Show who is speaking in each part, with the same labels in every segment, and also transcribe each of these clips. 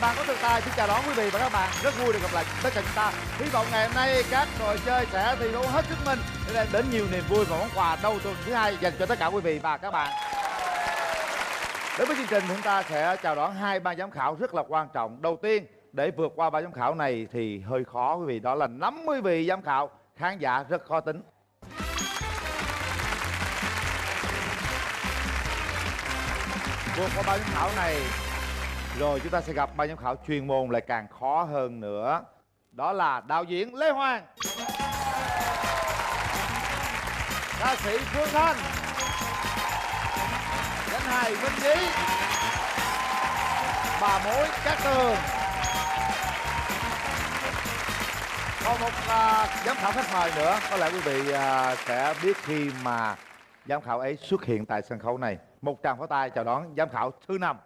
Speaker 1: Bạn có thực tài xin chào đón quý vị và các bạn. Rất vui được gặp lại tất cả chúng ta. Hy vọng ngày hôm nay các trò chơi sẽ thi đấu hết sức mình để đem đến nhiều niềm vui và món quà đầu tuần thứ hai dành cho tất cả quý vị và các bạn. Đến với chương trình chúng ta sẽ chào đón hai ban giám khảo rất là quan trọng. Đầu tiên để vượt qua ban giám khảo này thì hơi khó quý vị, đó là 50 vị giám khảo, khán giả rất khó tính. Vượt qua ban giám khảo này rồi chúng ta sẽ gặp ban giám khảo chuyên môn lại càng khó hơn nữa. Đó là đạo diễn Lê Hoàng, ca sĩ Phương Thanh, danh hài Minh Nhí, bà mối Cát Tường. Còn một giám khảo khách mời nữa, có lẽ quý vị sẽ biết khi mà giám khảo ấy xuất hiện tại sân khấu này. Một tràng pháo tay chào đón giám khảo thứ 5.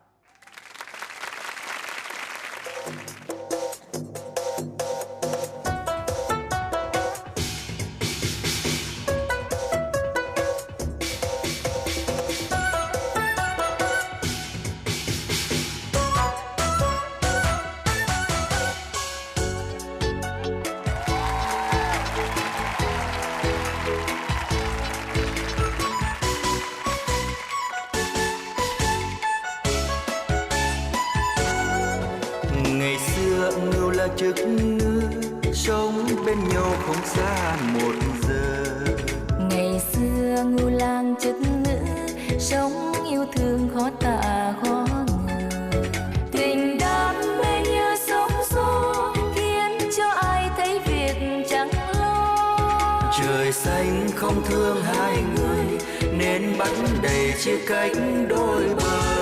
Speaker 2: Chức ngư sống bên nhau không xa một giờ.
Speaker 3: Ngày xưa ngưu lang chức ngữ sống yêu thương khó tả khó ngờ. Tình đam mê như sóng xô khiến cho ai thấy việc chẳng lo.
Speaker 2: Trời xanh không thương hai người nên bắt đầy chia cách đôi bờ.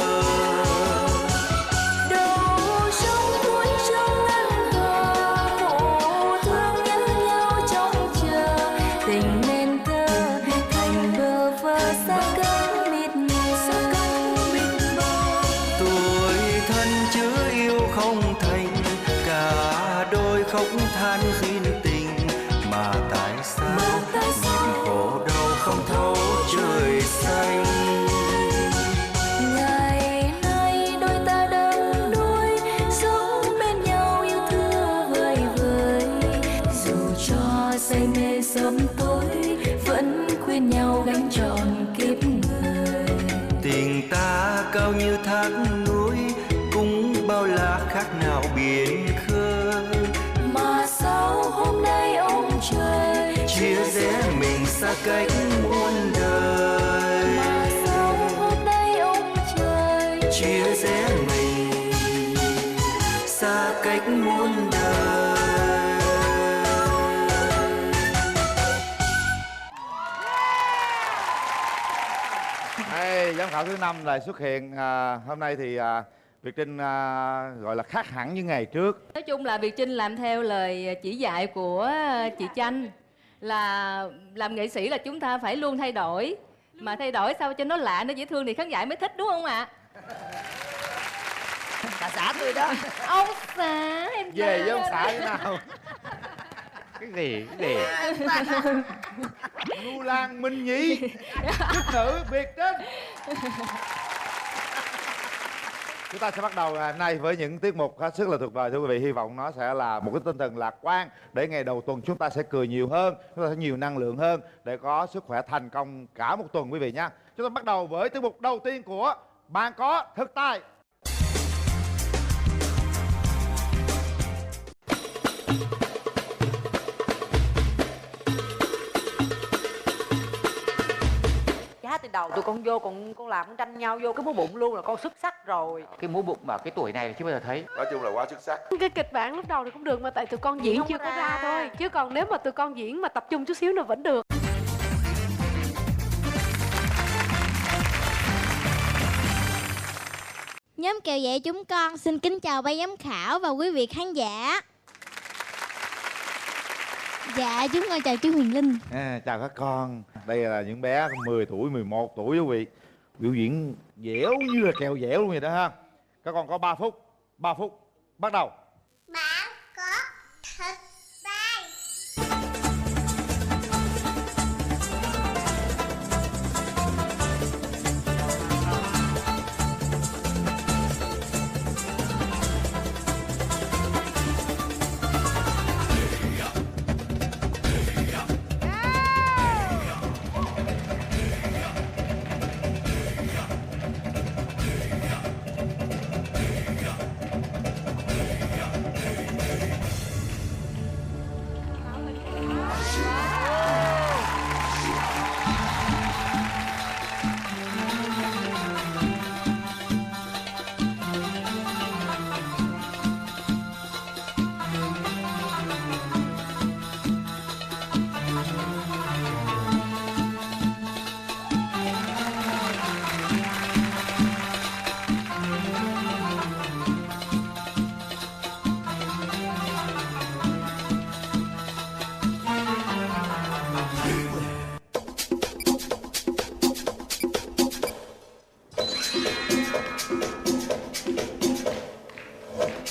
Speaker 2: Khóc than xin tình mà tại sao niềm khổ đau không thấu trời xanh.
Speaker 3: Ngày nay đôi ta đắm đuối sống bên nhau yêu thương vơi vợi. Dù cho say mê sớm tối vẫn khuyên nhau gánh trọn kiếp người.
Speaker 2: Tình ta cao như thác núi cũng bao la khác nào biển khơi.
Speaker 3: Mà sao hôm nay ông trời
Speaker 2: chia rẽ mình xa cách muôn đời.
Speaker 3: Mà sao hôm nay ông trời
Speaker 2: chia rẽ mình xa cách muôn đời.
Speaker 1: Hey, giám khảo thứ 5 lại xuất hiện. Hôm nay thì Việt Trinh gọi là khác hẳn như ngày trước.
Speaker 4: Nói chung là Việt Trinh làm theo lời chỉ dạy của chị Chanh, là làm nghệ sĩ là chúng ta phải luôn thay đổi. Mà thay đổi sao cho nó lạ, nó dễ thương thì khán giả mới thích, đúng không ạ?
Speaker 5: Bà xã tôi đó.
Speaker 4: Ông xã em
Speaker 1: về với ông xã thế nào? Cái gì Ngưu Lang Minh Nhí, chức nữ Việt Trinh. Chúng ta sẽ bắt đầu ngày hôm nay với những tiết mục hết sức là tuyệt vời thưa quý vị. Hy vọng nó sẽ là một cái tinh thần lạc quan để ngày đầu tuần chúng ta sẽ cười nhiều hơn, chúng ta sẽ nhiều năng lượng hơn để có sức khỏe thành công cả một tuần quý vị nhé. Chúng ta bắt đầu với tiết mục đầu tiên của Bạn Có Thực Tài.
Speaker 5: Từ đầu tụi con vô con làm con tranh nhau vô cái múa bụng luôn là con xuất sắc rồi.
Speaker 6: Cái múa bụng mà cái tuổi này chưa bao giờ thấy.
Speaker 7: Nói chung là quá xuất sắc.
Speaker 8: Cái kịch bản lúc đầu thì cũng được mà tại tụi con diễn chưa có ra thôi. Chứ còn nếu mà tụi con diễn mà tập trung chút xíu nữa vẫn được.
Speaker 9: Nhóm Kèo Vậy chúng con xin kính chào ban giám khảo và quý vị khán giả. Dạ, chúng con chào chú Huyền Linh.
Speaker 1: Chào các con. Đây là những bé 10 tuổi, 11 tuổi quý vị. Biểu diễn dẻo như là kèo dẻo luôn vậy đó ha. Các con có 3 phút. 3 phút, bắt đầu.
Speaker 9: Bạn có thực tài.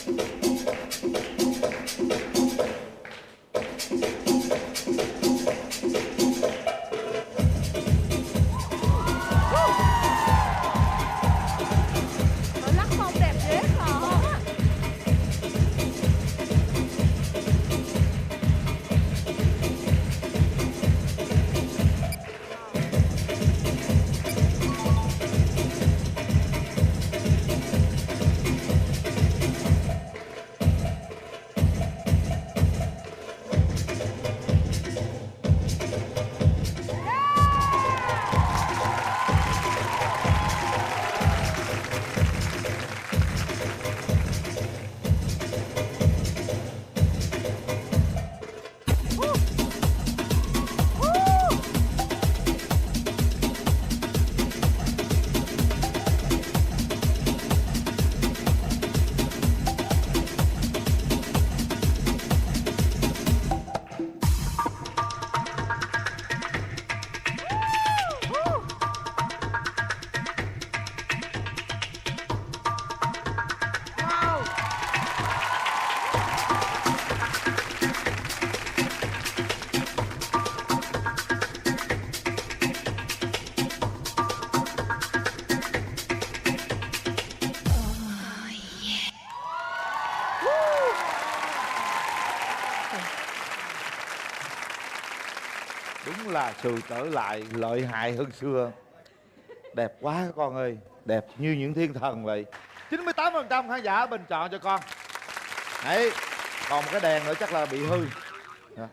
Speaker 8: Lắc mông đẹp dễ hả?
Speaker 1: Đúng là sự trở lại lợi hại hơn xưa. Đẹp quá các con ơi, đẹp như những thiên thần vậy. 98% khán giả bình chọn cho con. Đấy, còn một cái đèn nữa chắc là bị hư. Dạ.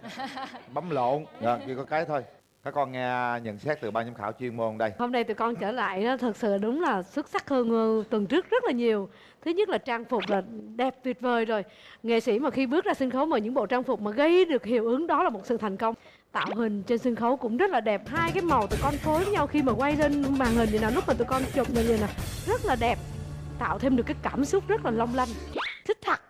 Speaker 1: Bấm lộn, dạ, chỉ có cái thôi. Các con nghe nhận xét từ ban giám khảo chuyên môn đây.
Speaker 8: Hôm nay tụi con trở lại đó, thật sự đúng là xuất sắc hơn tuần trước rất là nhiều. Thứ nhất là trang phục là đẹp tuyệt vời rồi. Nghệ sĩ mà khi bước ra sân khấu mà những bộ trang phục mà gây được hiệu ứng đó là một sự thành công. Tạo hình trên sân khấu cũng rất là đẹp. Hai cái màu tụi con phối với nhau khi mà quay lên màn hình vậy nào, lúc mà tụi con chụp như nè, rất là đẹp. Tạo thêm được cái cảm xúc rất là long lanh. Thích thật.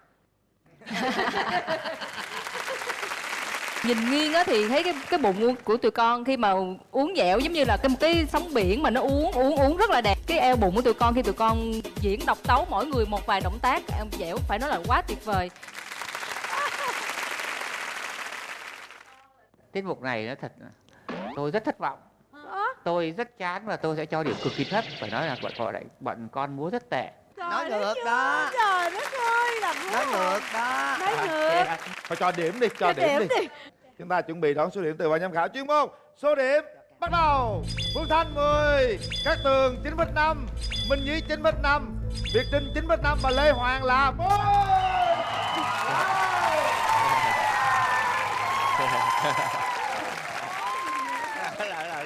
Speaker 4: Nhìn nghiêng á thì thấy cái bụng của tụi con khi mà uốn dẻo giống như là một cái sóng biển mà nó uốn rất là đẹp. Cái eo bụng của tụi con khi tụi con diễn độc tấu mỗi người một vài động tác eo dẻo phải nói là quá tuyệt vời.
Speaker 6: Tiết mục này nó thật, tôi rất thất vọng. Tôi rất chán và tôi sẽ cho điểm cực kỳ thấp. Phải nói là bọn con múa rất tệ.
Speaker 7: Nói ngược đó.
Speaker 8: Trời đất ơi, làm
Speaker 7: Nói ngược đó.
Speaker 8: Nói ngược.
Speaker 1: Thôi cho điểm đi, cho điểm đi. Chúng ta chuẩn bị đón số điểm từ ban giám khảo chuyên môn. Số điểm bắt đầu. Phương Thanh 10, Cát Tường 9,5, Minh Nhí 9,5, Việt Trinh 9,5 và Lê Hoàng là 4.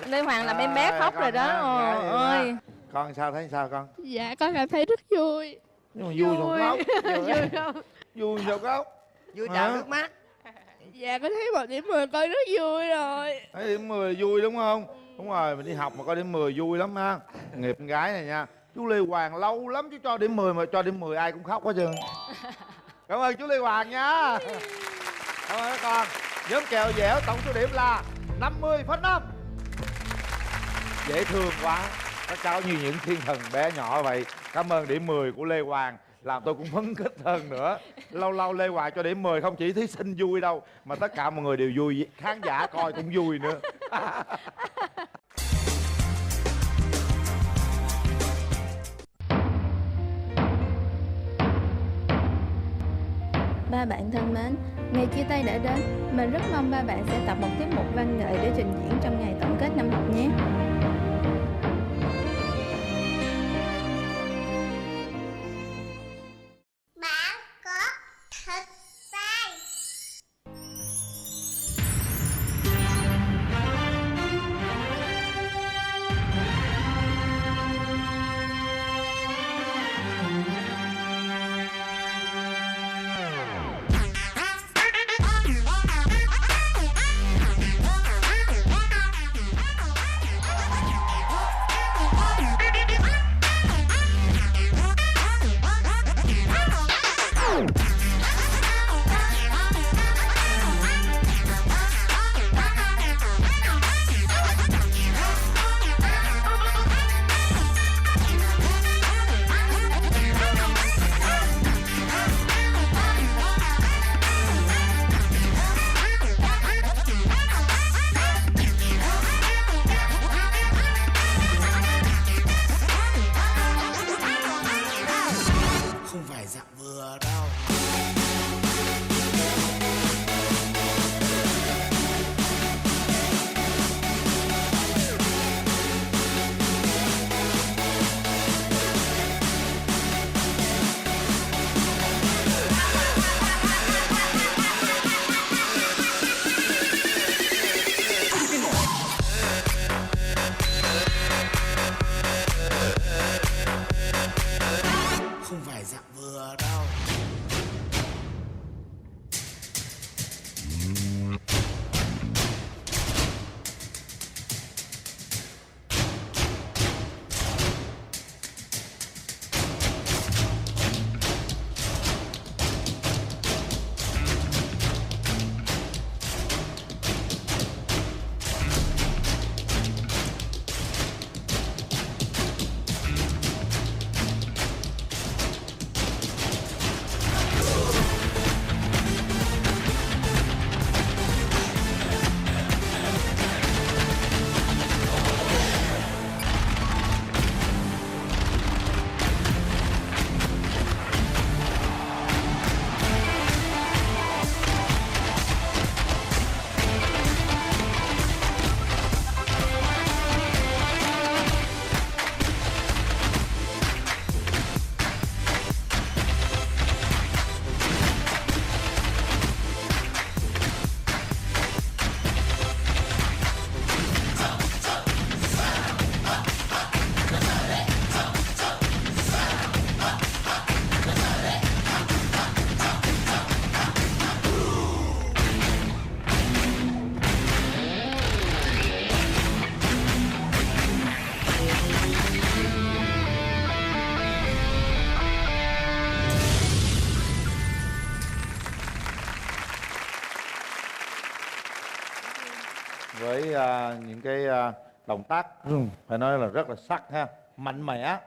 Speaker 4: Lê Hoàng làm em bé khóc rồi đó. Ơi.
Speaker 1: Con sao thấy sao con?
Speaker 10: Dạ con cảm thấy rất vui.
Speaker 1: Nhưng mà vui rồi khóc.
Speaker 8: Vui không?
Speaker 1: Vui rồi khóc.
Speaker 7: Vui trào nước mắt.
Speaker 10: Dạ con thấy 1 điểm 10 con rất vui rồi.
Speaker 1: Thấy điểm 10 vui đúng không? Đúng rồi, mình đi học mà có điểm 10 vui lắm ha. Nghiệp con gái này nha. Chú Lê Hoàng lâu lắm chú cho điểm 10 mà cho điểm 10 ai cũng khóc hết trơn. Cảm ơn chú Lê Hoàng nha. Cảm ơn các con. Nhóm kèo dẻo tổng số điểm là 50,5. Dễ thương quá. Các cháu như những thiên thần bé nhỏ vậy. Cảm ơn điểm 10 của Lê Hoàng, làm tôi cũng phấn khích hơn nữa. Lâu lâu Lê Hoàng cho điểm 10 không chỉ thí sinh vui đâu, mà tất cả mọi người đều vui, khán giả coi cũng vui nữa.
Speaker 3: Ba bạn thân mến, ngày chia tay đã đến. Mình rất mong ba bạn sẽ tập một tiết mục văn nghệ để trình diễn trong ngày tổng kết năm học nhé.
Speaker 9: Bạn có thích tay.
Speaker 1: với những cái động tác phải nói là rất là sắc ha, mạnh mẽ.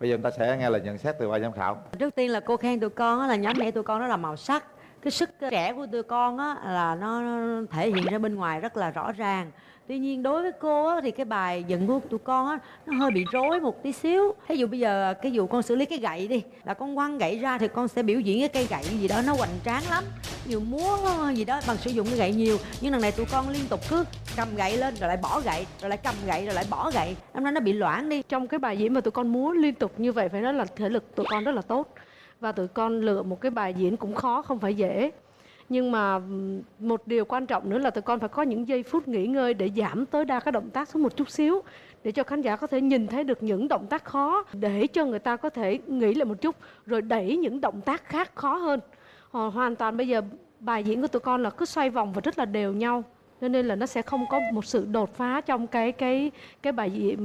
Speaker 1: Bây giờ chúng ta sẽ nghe lời nhận xét từ ban giám khảo.
Speaker 5: Trước tiên là cô khen tụi con á, là nhóm nhảy tụi con đó là màu sắc. Cái sức trẻ của tụi con á là nó thể hiện ra bên ngoài rất là rõ ràng. Tuy nhiên đối với cô á, thì cái bài dựng của tụi con á nó hơi bị rối một tí xíu. Ví dụ bây giờ cái vụ con xử lý cái gậy đi, là con quăng gậy ra thì con sẽ biểu diễn cái cây gậy gì đó nó hoành tráng lắm, nhiều múa gì đó bằng sử dụng cái gậy nhiều. Nhưng lần này tụi con liên tục cứ cầm gậy lên rồi lại bỏ gậy, rồi lại cầm gậy rồi lại bỏ gậy, năm nay nó bị loãng đi.
Speaker 8: Trong cái bài diễn mà tụi con múa liên tục như vậy phải nói là thể lực tụi con rất là tốt. Và tụi con lựa một cái bài diễn cũng khó, không phải dễ. Nhưng mà một điều quan trọng nữa là tụi con phải có những giây phút nghỉ ngơi để giảm tối đa các động tác xuống một chút xíu, để cho khán giả có thể nhìn thấy được những động tác khó, để cho người ta có thể nghĩ lại một chút rồi đẩy những động tác khác khó hơn. Hoàn toàn bây giờ bài diễn của tụi con là cứ xoay vòng và rất là đều nhau, nên là nó sẽ không có một sự đột phá trong cái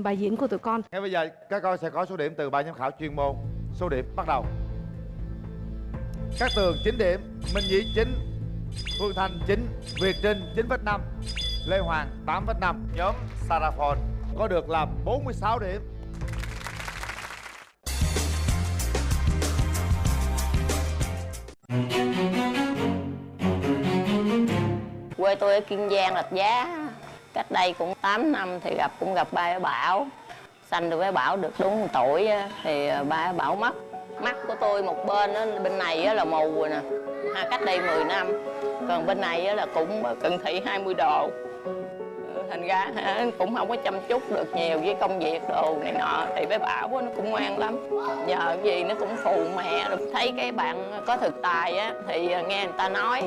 Speaker 8: bài diễn của tụi con.
Speaker 1: Ngay bây giờ các con sẽ có số điểm từ ban giám khảo chuyên môn. Số điểm bắt đầu. Cát Tường 9 điểm, Minh Nhí 9, Phương Thanh 9, Việt Trinh 9,5, Lê Hoàng 8,5. Nhóm Saraphon có được là 46 điểm.
Speaker 11: Quê tôi ở Kiên Giang, Rạch Giá. Cách đây cũng 8 năm thì cũng gặp ba Bảo. Sanh được với Bảo được đúng 1 tuổi thì ba Bảo mất. Mắt của tôi một bên này là mù rồi nè, cách đây 10 năm. Còn bên này là cũng cận thị 20 độ. Thành ra cũng không có chăm chút được nhiều với công việc đồ này nọ. Thì bé Bảo nó cũng ngoan lắm, nhờ gì nó cũng phụ mẹ. Thấy cái bạn có thực tài á thì nghe người ta nói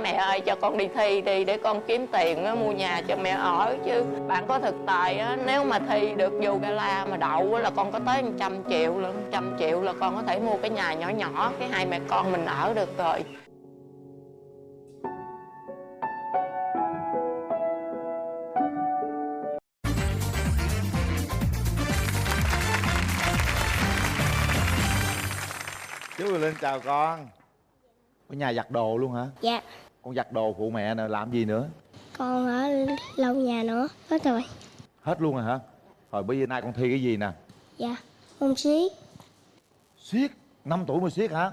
Speaker 11: mẹ ơi cho con đi thi đi để con kiếm tiền mua nhà cho mẹ ở. Chứ bạn có thực tài á, nếu mà thi được dù gala mà đậu là con có tới 100 triệu luôn. 100 triệu là con có thể mua cái nhà nhỏ nhỏ, cái hai mẹ con mình ở được rồi.
Speaker 1: Chú Linh chào con. Ở nhà giặt đồ luôn hả?
Speaker 9: Dạ.
Speaker 1: Con giặt đồ phụ mẹ nè, làm gì nữa?
Speaker 9: Con ở lau nhà nữa. Hết rồi.
Speaker 1: Hết luôn rồi hả? Rồi bây giờ nay con thi cái gì nè?
Speaker 9: Dạ. Môn xiết.
Speaker 1: Xiết? 5 tuổi mà xiết hả?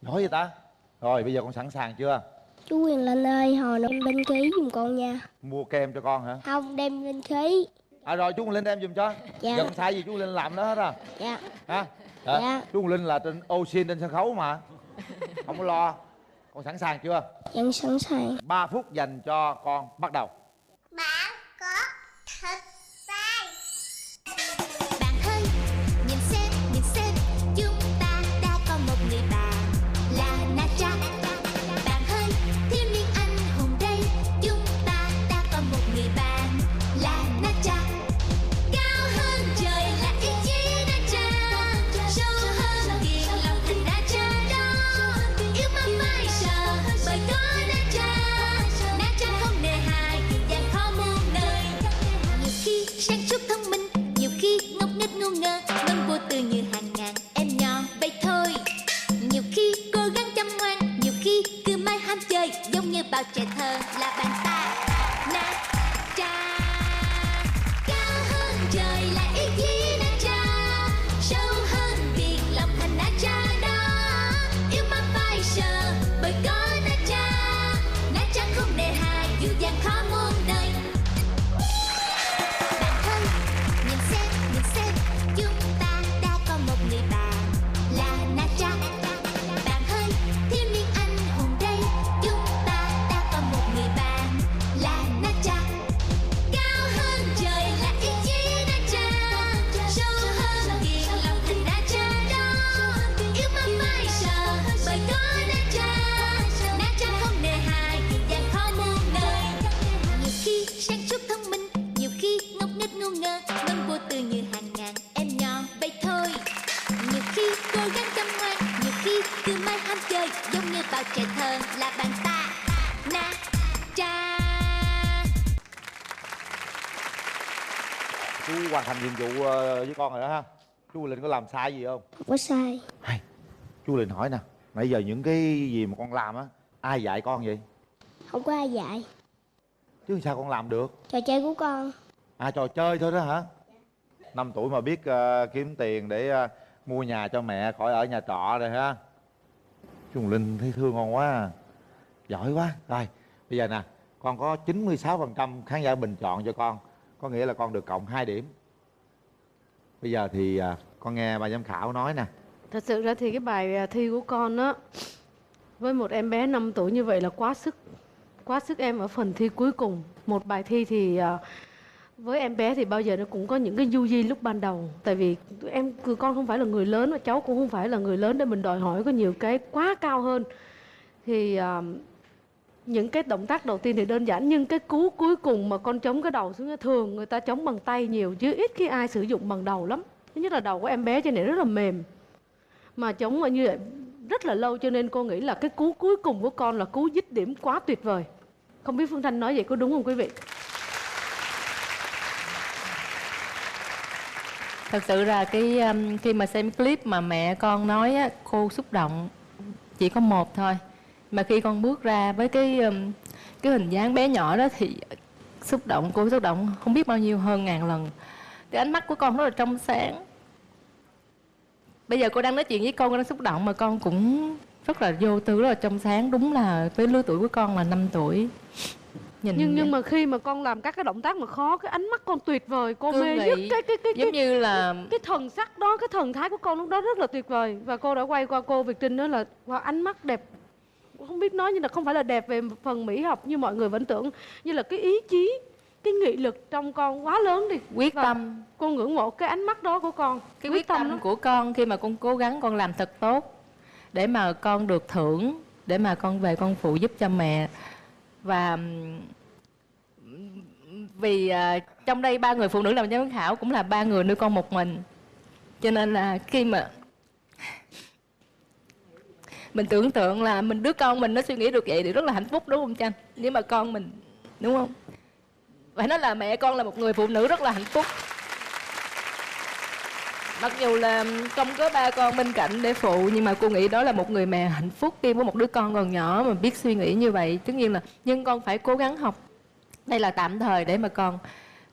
Speaker 1: Giỏi vậy ta? Rồi bây giờ con sẵn sàng chưa?
Speaker 9: Chú Quyền Linh ơi, hồi nó đem binh khí giùm con nha.
Speaker 1: Mua kem cho con hả?
Speaker 9: Không, đem binh khí.
Speaker 1: Rồi chú Linh đem giùm cho.
Speaker 9: Dạ.
Speaker 1: Giờ con sai gì chú Linh làm đó hết à?
Speaker 9: Dạ.
Speaker 1: Hả?
Speaker 9: Dạ.
Speaker 1: Chú Linh là trên Ocean trên sân khấu mà. Không có lo. Con sẵn sàng chưa?
Speaker 9: Dạ sẵn sàng.
Speaker 1: 3 phút dành cho con, bắt đầu.
Speaker 9: Bạn có thật sai. Bạn ơi, nhìn xem, chúng ta đã có một người bạn là Nacha. Bạn ơi, thiếu niên anh hùng đây, chúng ta đã có một người bạn là Nacha. Cao hơn trời là ý chí Nacha, sâu hơn biển lòng thành Nacha đó. Yêu mà phải sợ, bởi có Nacha. Nacha không nề hà, dù gian khó muôn nơi. Nhiều khi sáng suốt thông minh, nhiều khi ngốc nghếch ngu ngơ, ngân vô từ như hàng ngàn em nhỏ vậy thôi. Nhiều khi cố gắng chăm ngoan, nhiều khi cứ mãi ham chơi, giống như bao trẻ thơ là bạn ta. Nacha cao hơn trời là ý chí Nacha, sâu hơn biển lòng thành Nacha đó. Yêu mà phải sợ, bởi có Nacha. Nacha không nề hà, dù gian khó muôn nơi. Bạn ơi, nhìn xem, chúng ta đã có một người bạn là Nacha. Bạn ơi, thiếu niên anh hùng đây, chúng ta đã có một người bạn là Nacha. Cao hơn trời là ý chí Nacha, sâu hơn biển lòng thành Nacha đó. Yêu mà phải sợ, bởi có Nacha. Nacha không nề hà, dù gian khó muôn nơi. Nhiều khi sáng suốt thông minh, nhiều khi ngốc nghếch ngu ngơ, ngân vô từ như hàng ngàn em nhỏ vậy thôi. Nhiều khi cố gắng chăm ngoan, nhiều khi cứ mãi ham chơi, giống như bao trẻ thơ là bạn ta. Nacha.
Speaker 1: Chú hoàn thành nhiệm vụ với con rồi đó ha. Chú Linh có làm sai gì không?
Speaker 9: Không có sai.
Speaker 1: Chú Linh hỏi nè, nãy giờ những cái gì mà con làm á, ai dạy con vậy?
Speaker 9: Không có ai dạy.
Speaker 1: chứ sao con làm được?
Speaker 9: Trò chơi của con.
Speaker 1: À, trò chơi thôi đó hả? 5 tuổi mà biết kiếm tiền để mua nhà cho mẹ khỏi ở nhà trọ rồi ha. Chú Hồng Linh thấy thương con quá à. Giỏi quá. Rồi bây giờ nè, con có 96% khán giả bình chọn cho con, có nghĩa là con được cộng 2 điểm. Bây giờ thì con nghe bà giám khảo nói nè.
Speaker 8: Thật sự ra thì cái bài thi của con á, với một em bé 5 tuổi như vậy là quá sức em ở phần thi cuối cùng. Một bài thi thì với em bé thì bao giờ nó cũng có những cái du di lúc ban đầu. Tại vì con không phải là người lớn và cháu cũng không phải là người lớn để mình đòi hỏi có nhiều cái quá cao hơn. Thì những cái động tác đầu tiên thì đơn giản, nhưng cái cú cuối cùng mà con chống cái đầu xuống, thường người ta chống bằng tay nhiều chứ ít khi ai sử dụng bằng đầu lắm. Thứ nhất là đầu của em bé cho nên rất là mềm, mà chống như vậy rất là lâu, cho nên cô nghĩ là cái cú cuối cùng của con là cú dứt điểm quá tuyệt vời. Không biết Phương Thanh nói vậy có đúng không quý vị?
Speaker 4: Thật sự là khi mà xem clip mà mẹ con nói á, cô xúc động chỉ có một thôi. Mà khi con bước ra với cái hình dáng bé nhỏ đó thì cô xúc động không biết bao nhiêu, hơn ngàn lần. Cái ánh mắt của con rất là trong sáng. Bây giờ cô đang nói chuyện với con đang xúc động mà con cũng rất là vô tư, rất là trong sáng. Đúng là với lứa tuổi của con là 5 tuổi.
Speaker 8: Nhưng mà khi mà con làm các cái động tác mà khó, cái ánh mắt con tuyệt vời, cô mê nhất
Speaker 4: giống như là
Speaker 8: cái thần sắc đó, cái thần thái của con lúc đó rất là tuyệt vời. Và cô đã quay qua cô Việt Trinh, đó là ánh mắt đẹp, không biết nói như là không phải là đẹp về phần mỹ học như mọi người vẫn tưởng, như là cái ý chí, cái nghị lực trong con quá lớn đi,
Speaker 4: quyết tâm.
Speaker 8: Cô ngưỡng mộ cái ánh mắt đó của con,
Speaker 4: cái quyết tâm của con khi mà con cố gắng con làm thật tốt để mà con được thưởng, để mà con về con phụ giúp cho mẹ. Và vì trong đây 3 người phụ nữ làm giám khảo cũng là 3 người nuôi con một mình, cho nên là khi mà mình tưởng tượng là đứa con mình nó suy nghĩ được vậy thì rất là hạnh phúc, đúng không Tranh? Nhưng mà con mình, đúng không? Phải nói là mẹ con là một người phụ nữ rất là hạnh phúc. Mặc dù là không có 3 con bên cạnh để phụ, nhưng mà cô nghĩ đó là một người mẹ hạnh phúc khi có một đứa con còn nhỏ mà biết suy nghĩ như vậy. Tất nhiên là nhưng con phải cố gắng học. Đây là tạm thời để mà con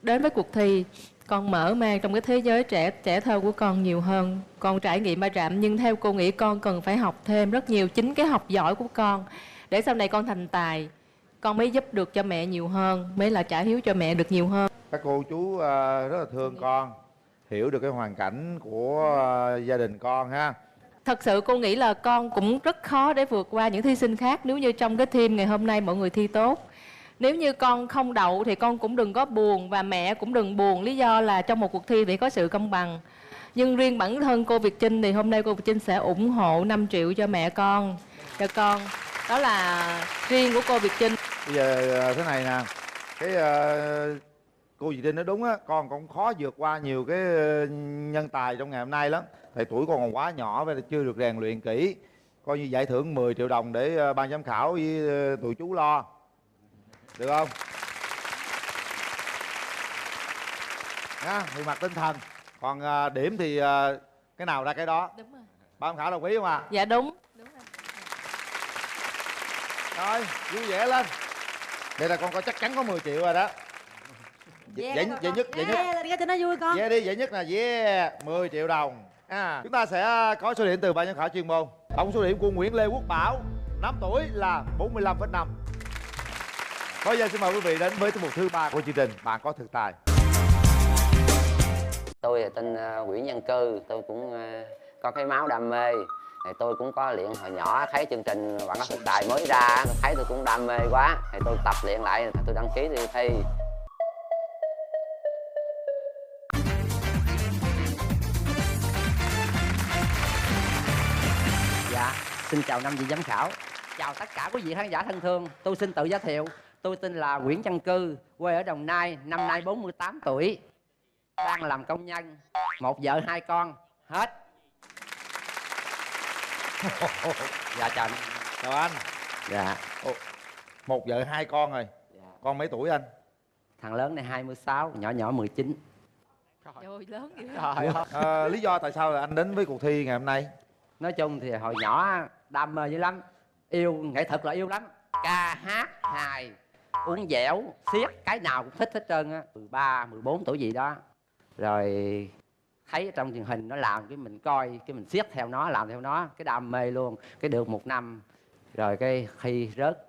Speaker 4: đến với cuộc thi, con mở mang trong cái thế giới trẻ thơ của con nhiều hơn. Con trải nghiệm va chạm, nhưng theo cô nghĩ con cần phải học thêm rất nhiều. Chính cái học giỏi của con để sau này con thành tài, con mới giúp được cho mẹ nhiều hơn, mới là trả hiếu cho mẹ được nhiều hơn.
Speaker 1: Các cô chú rất là thương con, hiểu được cái hoàn cảnh của gia đình con ha.
Speaker 4: Thật sự cô nghĩ là con cũng rất khó để vượt qua những thí sinh khác. Nếu như trong cái team ngày hôm nay mọi người thi tốt, nếu như con không đậu thì con cũng đừng có buồn, và mẹ cũng đừng buồn. Lý do là trong một cuộc thi thì có sự công bằng. Nhưng riêng bản thân cô Việt Trinh thì hôm nay cô Việt Trinh sẽ ủng hộ 5 triệu cho mẹ con, cho con. Đó là riêng của cô Việt Trinh.
Speaker 1: Bây giờ thế này nè, cái cô Việt Trinh nói đúng á, con cũng khó vượt qua nhiều cái nhân tài trong ngày hôm nay lắm. Tại tuổi con còn quá nhỏ và chưa được rèn luyện kỹ. Coi như giải thưởng 10 triệu đồng để ban giám khảo với tụi chú lo. Được không? Nha, thì mặt tinh thần. Còn điểm thì cái nào ra cái đó.
Speaker 4: Đúng rồi.
Speaker 1: Ban giám khảo đồng ý không ạ?
Speaker 4: Dạ đúng.
Speaker 1: Rồi, vui vẻ lên. Đây là con có chắc chắn có 10 triệu rồi đó. Giải nhất.
Speaker 5: Nghe cho nó vui con.
Speaker 1: Đi, giải nhất là 10 triệu đồng. Chúng ta sẽ có số điểm từ ban giám khảo chuyên môn. Tổng số điểm của Nguyễn Lê Quốc Bảo 5 tuổi là 45,5. Bây giờ xin mời quý vị đến với tiết mục thứ 3 của chương trình Bạn Có Thực Tài.
Speaker 12: Tôi tên Nguyễn Văn Cư, tôi cũng có cái máu đam mê. Thì tôi cũng có luyện hồi nhỏ, thấy chương trình Bạn Có Thực Tài mới ra, thấy tôi cũng đam mê quá. Thì tôi tập luyện lại, tôi đăng ký đi thi. Dạ, xin chào 5 vị giám khảo. Chào tất cả quý vị khán giả thân thương. Tôi xin tự giới thiệu. Tôi tên là Nguyễn Văn Cư, quê ở Đồng Nai, năm nay 48 tuổi. Đang làm công nhân, 1 vợ 2 con, hết. Dạ chào anh.
Speaker 1: Chào anh.
Speaker 12: Dạ.
Speaker 1: 1 vợ 2 con rồi.
Speaker 12: Dạ.
Speaker 1: Con mấy tuổi anh?
Speaker 12: Thằng lớn này 26, nhỏ nhỏ 19.
Speaker 4: Trời ơi, lớn dữ.
Speaker 1: Lý do tại sao là anh đến với cuộc thi ngày hôm nay?
Speaker 12: Nói chung thì hồi nhỏ đam mê dữ lắm. Yêu nghệ thuật là yêu lắm. Ca hát hài uống dẻo siết cái nào cũng thích hết trơn á. 13, 14 tuổi gì đó rồi thấy ở trong truyền hình nó làm cái mình coi cái mình siết theo nó, làm theo nó, cái đam mê luôn. Cái được 1 năm rồi cái khi rớt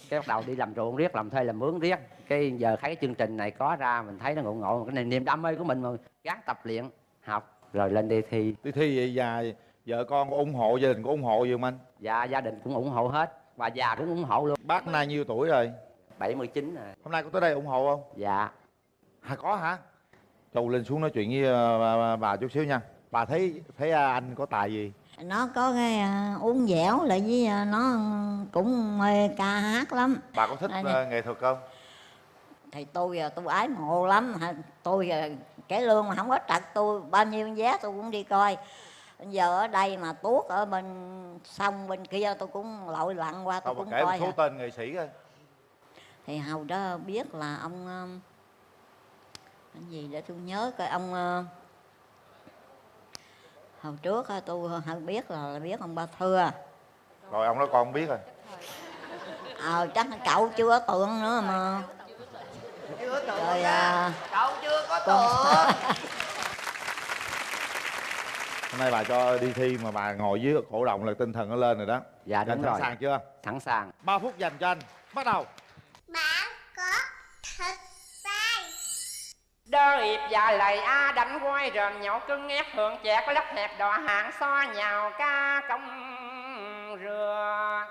Speaker 12: cái bắt đầu đi làm ruộng riết, làm thuê làm mướn riết. Cái giờ thấy cái chương trình này có ra mình thấy nó ngộ ngộ, cái này niềm đam mê của mình mà gắng tập luyện học rồi lên đi thi.
Speaker 1: Đi thi vậy và vợ con có ủng hộ, gia đình có ủng hộ gì không anh?
Speaker 12: Dạ gia đình cũng ủng hộ hết, bà già cũng ủng hộ luôn.
Speaker 1: Bác nay nhiêu tuổi rồi?
Speaker 12: 79 rồi.
Speaker 1: Hôm nay có tới đây ủng hộ không?
Speaker 12: Dạ.
Speaker 1: Có hả? Châu lên xuống nói chuyện với bà chút xíu nha. Bà thấy anh có tài gì?
Speaker 13: Nó có cái uống dẻo lại với nó cũng mê ca hát lắm.
Speaker 1: Bà có thích nghệ thuật không?
Speaker 13: Thì tôi ái mộ lắm. Tôi cái lương mà không có trật, tôi bao nhiêu vé tôi cũng đi coi. Giờ ở đây mà tuốt ở bên sông bên kia tôi cũng lội lặn qua tôi cũng
Speaker 1: kể
Speaker 13: coi.
Speaker 1: Một số tên nghệ sĩ coi.
Speaker 13: Thì hồi đó biết là ông cái gì để tôi nhớ coi ông hồi trước tôi không biết là biết ông Ba Thưa.
Speaker 1: Rồi ông nói con không biết rồi.
Speaker 13: Chắc cậu chưa có tượng nữa mà.
Speaker 7: Chưa tượng
Speaker 13: rồi
Speaker 7: cậu chưa có tượng.
Speaker 1: Hôm nay bà cho đi thi mà bà ngồi dưới cổ động là tinh thần nó lên rồi đó.
Speaker 12: Dạ đúng rồi.
Speaker 1: Sẵn sàng chưa?
Speaker 12: Sẵn sàng.
Speaker 1: 3 phút dành cho anh. Bắt đầu.
Speaker 9: Bạn có thật sai.
Speaker 12: Đơ ịp và lời a đánh quay rờn nhậu cưng ép hưởng chẹt lắc hẹp đỏ hàng so nhào ca công rừa.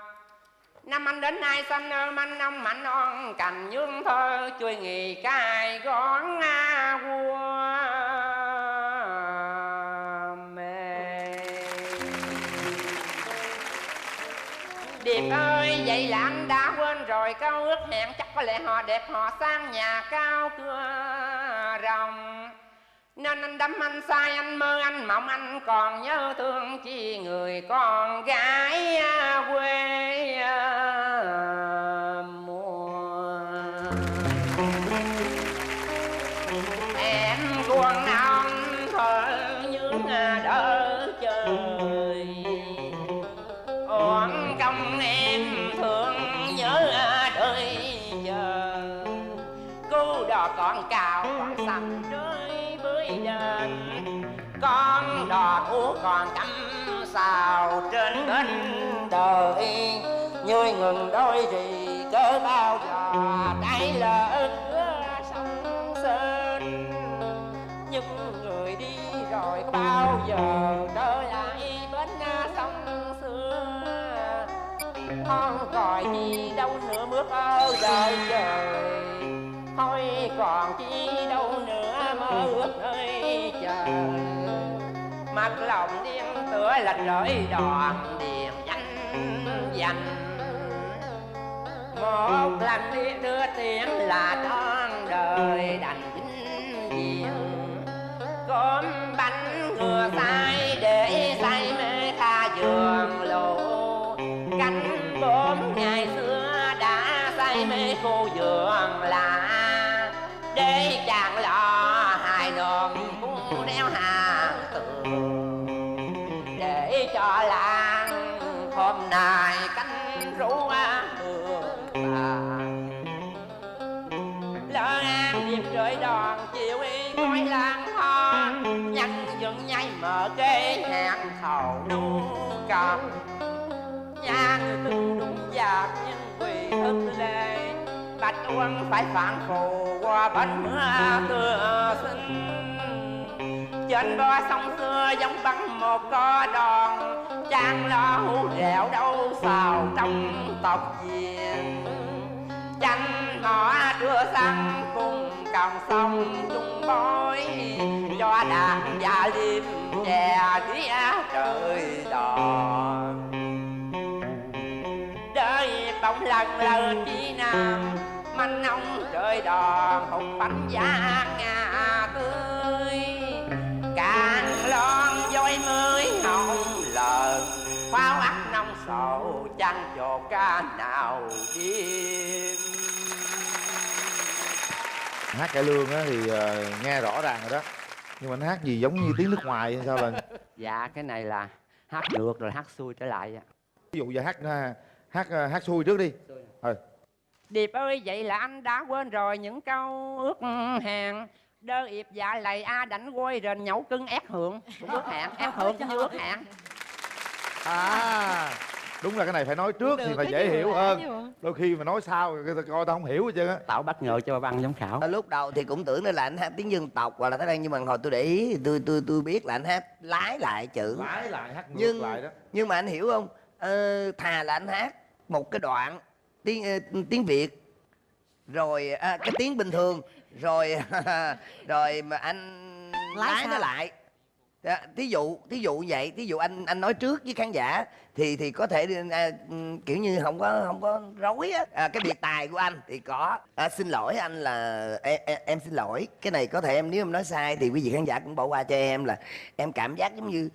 Speaker 12: Năm anh đến nay xanh ơ manh ông mạnh on cành nhương thơ chui nghì cài gón vua mê. Điệp ơi vậy là anh đã quên rồi câu ước hẹn, chắc có lẽ họ đẹp họ sang nhà cao cửa rồng. Nên anh đắm anh sai anh mơ anh mộng anh còn nhớ thương chi người con gái quê mùa. Em quần ông thở như đỡ trời, oan công em thương nhớ đời chờ. Cô đò còn cào còn sầm rơi với đền, con đò cũ còn cắm xào trên bến đời. Như ngừng đôi thì cớ bao giờ trái lỡ sông sơn. Nhưng người đi rồi có bao giờ trở lại bến sông xưa. Con còi chi đâu nữa bước ở đời trời, thôi còn chi đâu nữa mơ ước nơi trời. Mặt lòng điên tựa lạch rơi đòn điền dành. Một lần đi đưa tiếng là trọn đời đành vinh diện. Cơm bánh ngừa say để say mê tha giường lộ. Cánh bướm ngày xưa đã say mê cô giường là để chàng lọ hài nộm cũng đeo hàng tường. Để cho làng hôm nay cánh rú hương vàng. Lỡ an việc trời đòn chiều y coi làng ho. Nhân dựng nhay mở kế hẹn thầu đu cầm. Nhà người từng đúng dạp nhưng quỳ thức lệ. Bạch Uông phải phản phù qua bến mưa tưa sinh. Trên bờ sông xưa giống bắn một co đòn. Chàng lo hú rẹo đâu xào trong tộc diện. Chanh họ đưa sang cùng còng sông chung bói. Cho đàn gia liêm chè đĩa trời đòn. Đời bóng lần lần chi nam manh ông trời đòn hụt bánh giá ngà tươi. Càng lon voi mới hồng lần pháo ắt nông sầu chăn cho ca nào đêm.
Speaker 1: Hát cải lương á thì nghe rõ ràng rồi đó, nhưng mà anh hát gì giống như tiếng nước ngoài hay sao lần?
Speaker 12: Dạ cái này là hát ngược rồi hát xuôi trở lại.
Speaker 1: Ví dụ giờ hát xuôi trước đi.
Speaker 12: Điệp ơi, vậy là anh đã quên rồi những câu ước hẹn. Đơ ịp dạ lầy a đánh quay rền nhậu cưng ép hượng. Cũng ước hẹn, ép hượng cũng như ước hẹn.
Speaker 1: À, đúng là cái này phải nói trước thì phải dễ hiểu hơn. Đôi khi mà nói sau người ta coi ta không hiểu hết trơn á.
Speaker 12: Tạo bất ngờ cho ban giám khảo.
Speaker 7: Lúc đầu thì cũng tưởng đây là anh hát tiếng dân tộc hoặc là Thái Lan, nhưng mà hồi tôi để ý thì tôi biết là anh hát lái lại chữ.
Speaker 1: Lái lại, hát ngược lại đó.
Speaker 7: Nhưng mà anh hiểu không? Thà là anh hát một cái đoạn tiếng Việt rồi cái tiếng bình thường rồi rồi mà anh lái nó lại. Thí dụ vậy, thí dụ anh nói trước với khán giả thì có thể kiểu như không có rối á. Cái biệt tài của anh thì có xin lỗi anh là em xin lỗi, cái này có thể nếu em nói sai thì quý vị khán giả cũng bỏ qua cho em, là em cảm giác giống như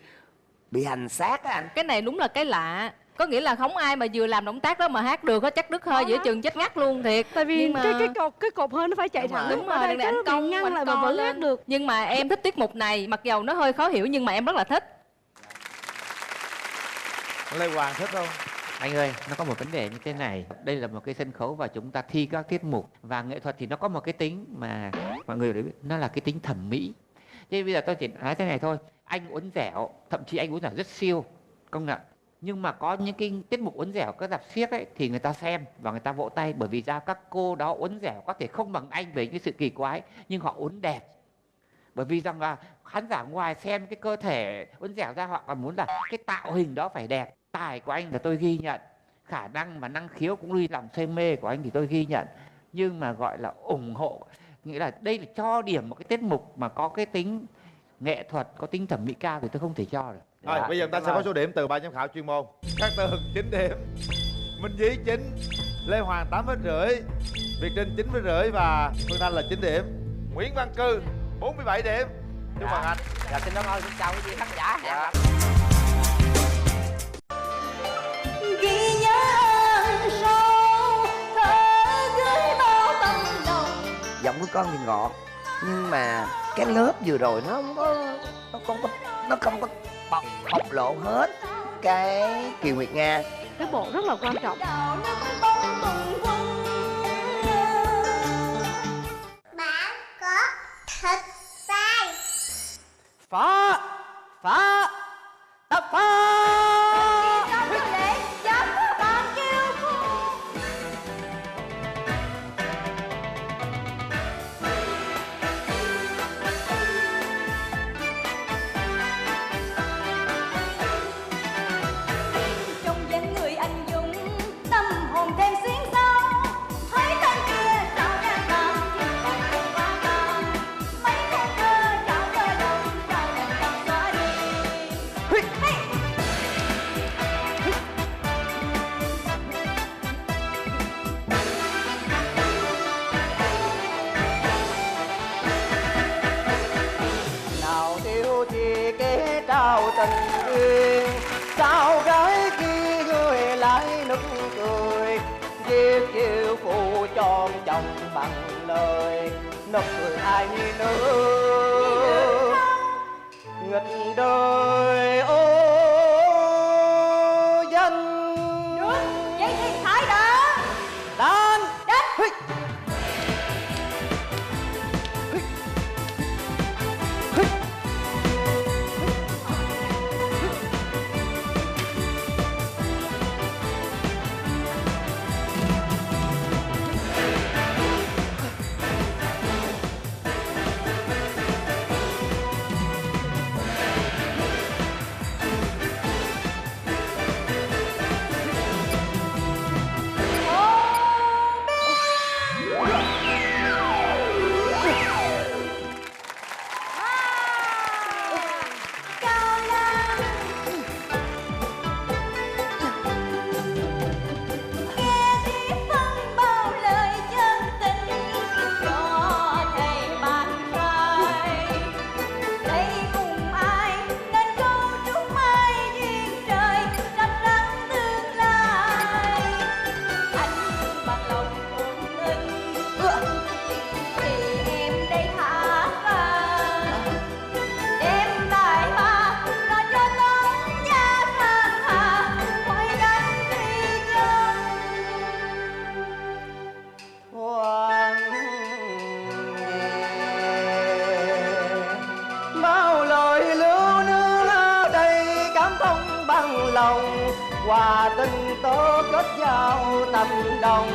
Speaker 7: bị hành xác á anh.
Speaker 4: Cái này đúng là cái lạ. Có nghĩa là không ai mà vừa làm động tác đó mà hát được hết, chắc đứt hơi giữa chừng chết ngắt luôn thiệt.
Speaker 8: Tại vì
Speaker 4: mà...
Speaker 8: cái cột hơi nó phải chạy thẳng.
Speaker 4: Đúng rồi, đừng để anh công
Speaker 8: ngăn lại mà vẫn hát được.
Speaker 4: Nhưng mà em thích tiết mục này, mặc dầu nó hơi khó hiểu nhưng mà em rất là thích.
Speaker 1: Lê Hoàng thích không?
Speaker 6: Anh ơi, nó có một vấn đề như thế này. Đây là một cái sân khấu và chúng ta thi các tiết mục. Và nghệ thuật thì nó có một cái tính mà mọi người đều biết, nó là cái tính thẩm mỹ. Thế bây giờ tôi chỉ nói thế này thôi. Anh uốn dẻo, thậm chí anh uốn dẻo rất siêu, công nhận. Nhưng mà có những cái tiết mục uốn dẻo, các dạp xiếc ấy thì người ta xem và người ta vỗ tay, bởi vì ra các cô đó uốn dẻo có thể không bằng anh về cái sự kỳ quái, nhưng họ uốn đẹp. Bởi vì rằng là khán giả ngoài xem cái cơ thể uốn dẻo ra, họ còn muốn là cái tạo hình đó phải đẹp. Tài của anh là tôi ghi nhận, khả năng và năng khiếu cũng như lòng say mê của anh thì tôi ghi nhận, nhưng mà gọi là ủng hộ, nghĩa là đây là cho điểm một cái tiết mục mà có cái tính nghệ thuật, có tính thẩm mỹ cao thì tôi không thể cho được.
Speaker 1: Rồi bây giờ chúng ta sẽ có số điểm từ ban giám khảo chuyên môn. Cát Tường 9 điểm, Minh Dí 9, Lê Hoàng 8,5, Việt Trinh 9,5 và Phương Thanh là 9 điểm. Nguyễn Văn Cư 47 điểm. Chúc mừng anh.
Speaker 12: Dạ, xin cảm ơn, xin chào quý vị khán giả.
Speaker 3: Ghi nhớ ơn sâu thơ gửi bao tâm lòng.
Speaker 7: Giọng của con thì ngọt, nhưng mà cái lớp vừa rồi nó không có bộc lộ hết cái Kiều Nguyệt Nga.
Speaker 8: Cái bộ rất là quan trọng.
Speaker 9: Bạn có thịt vai.
Speaker 12: Phá tập phá. Tình duyên sao gái kia người lại nức cười, viết yêu phụ tròn chồng bằng lời, nực cười ai nữa nghịch đời ô danh.
Speaker 3: Được, vậy thì thái đã
Speaker 12: Đến kết giao tâm đồng.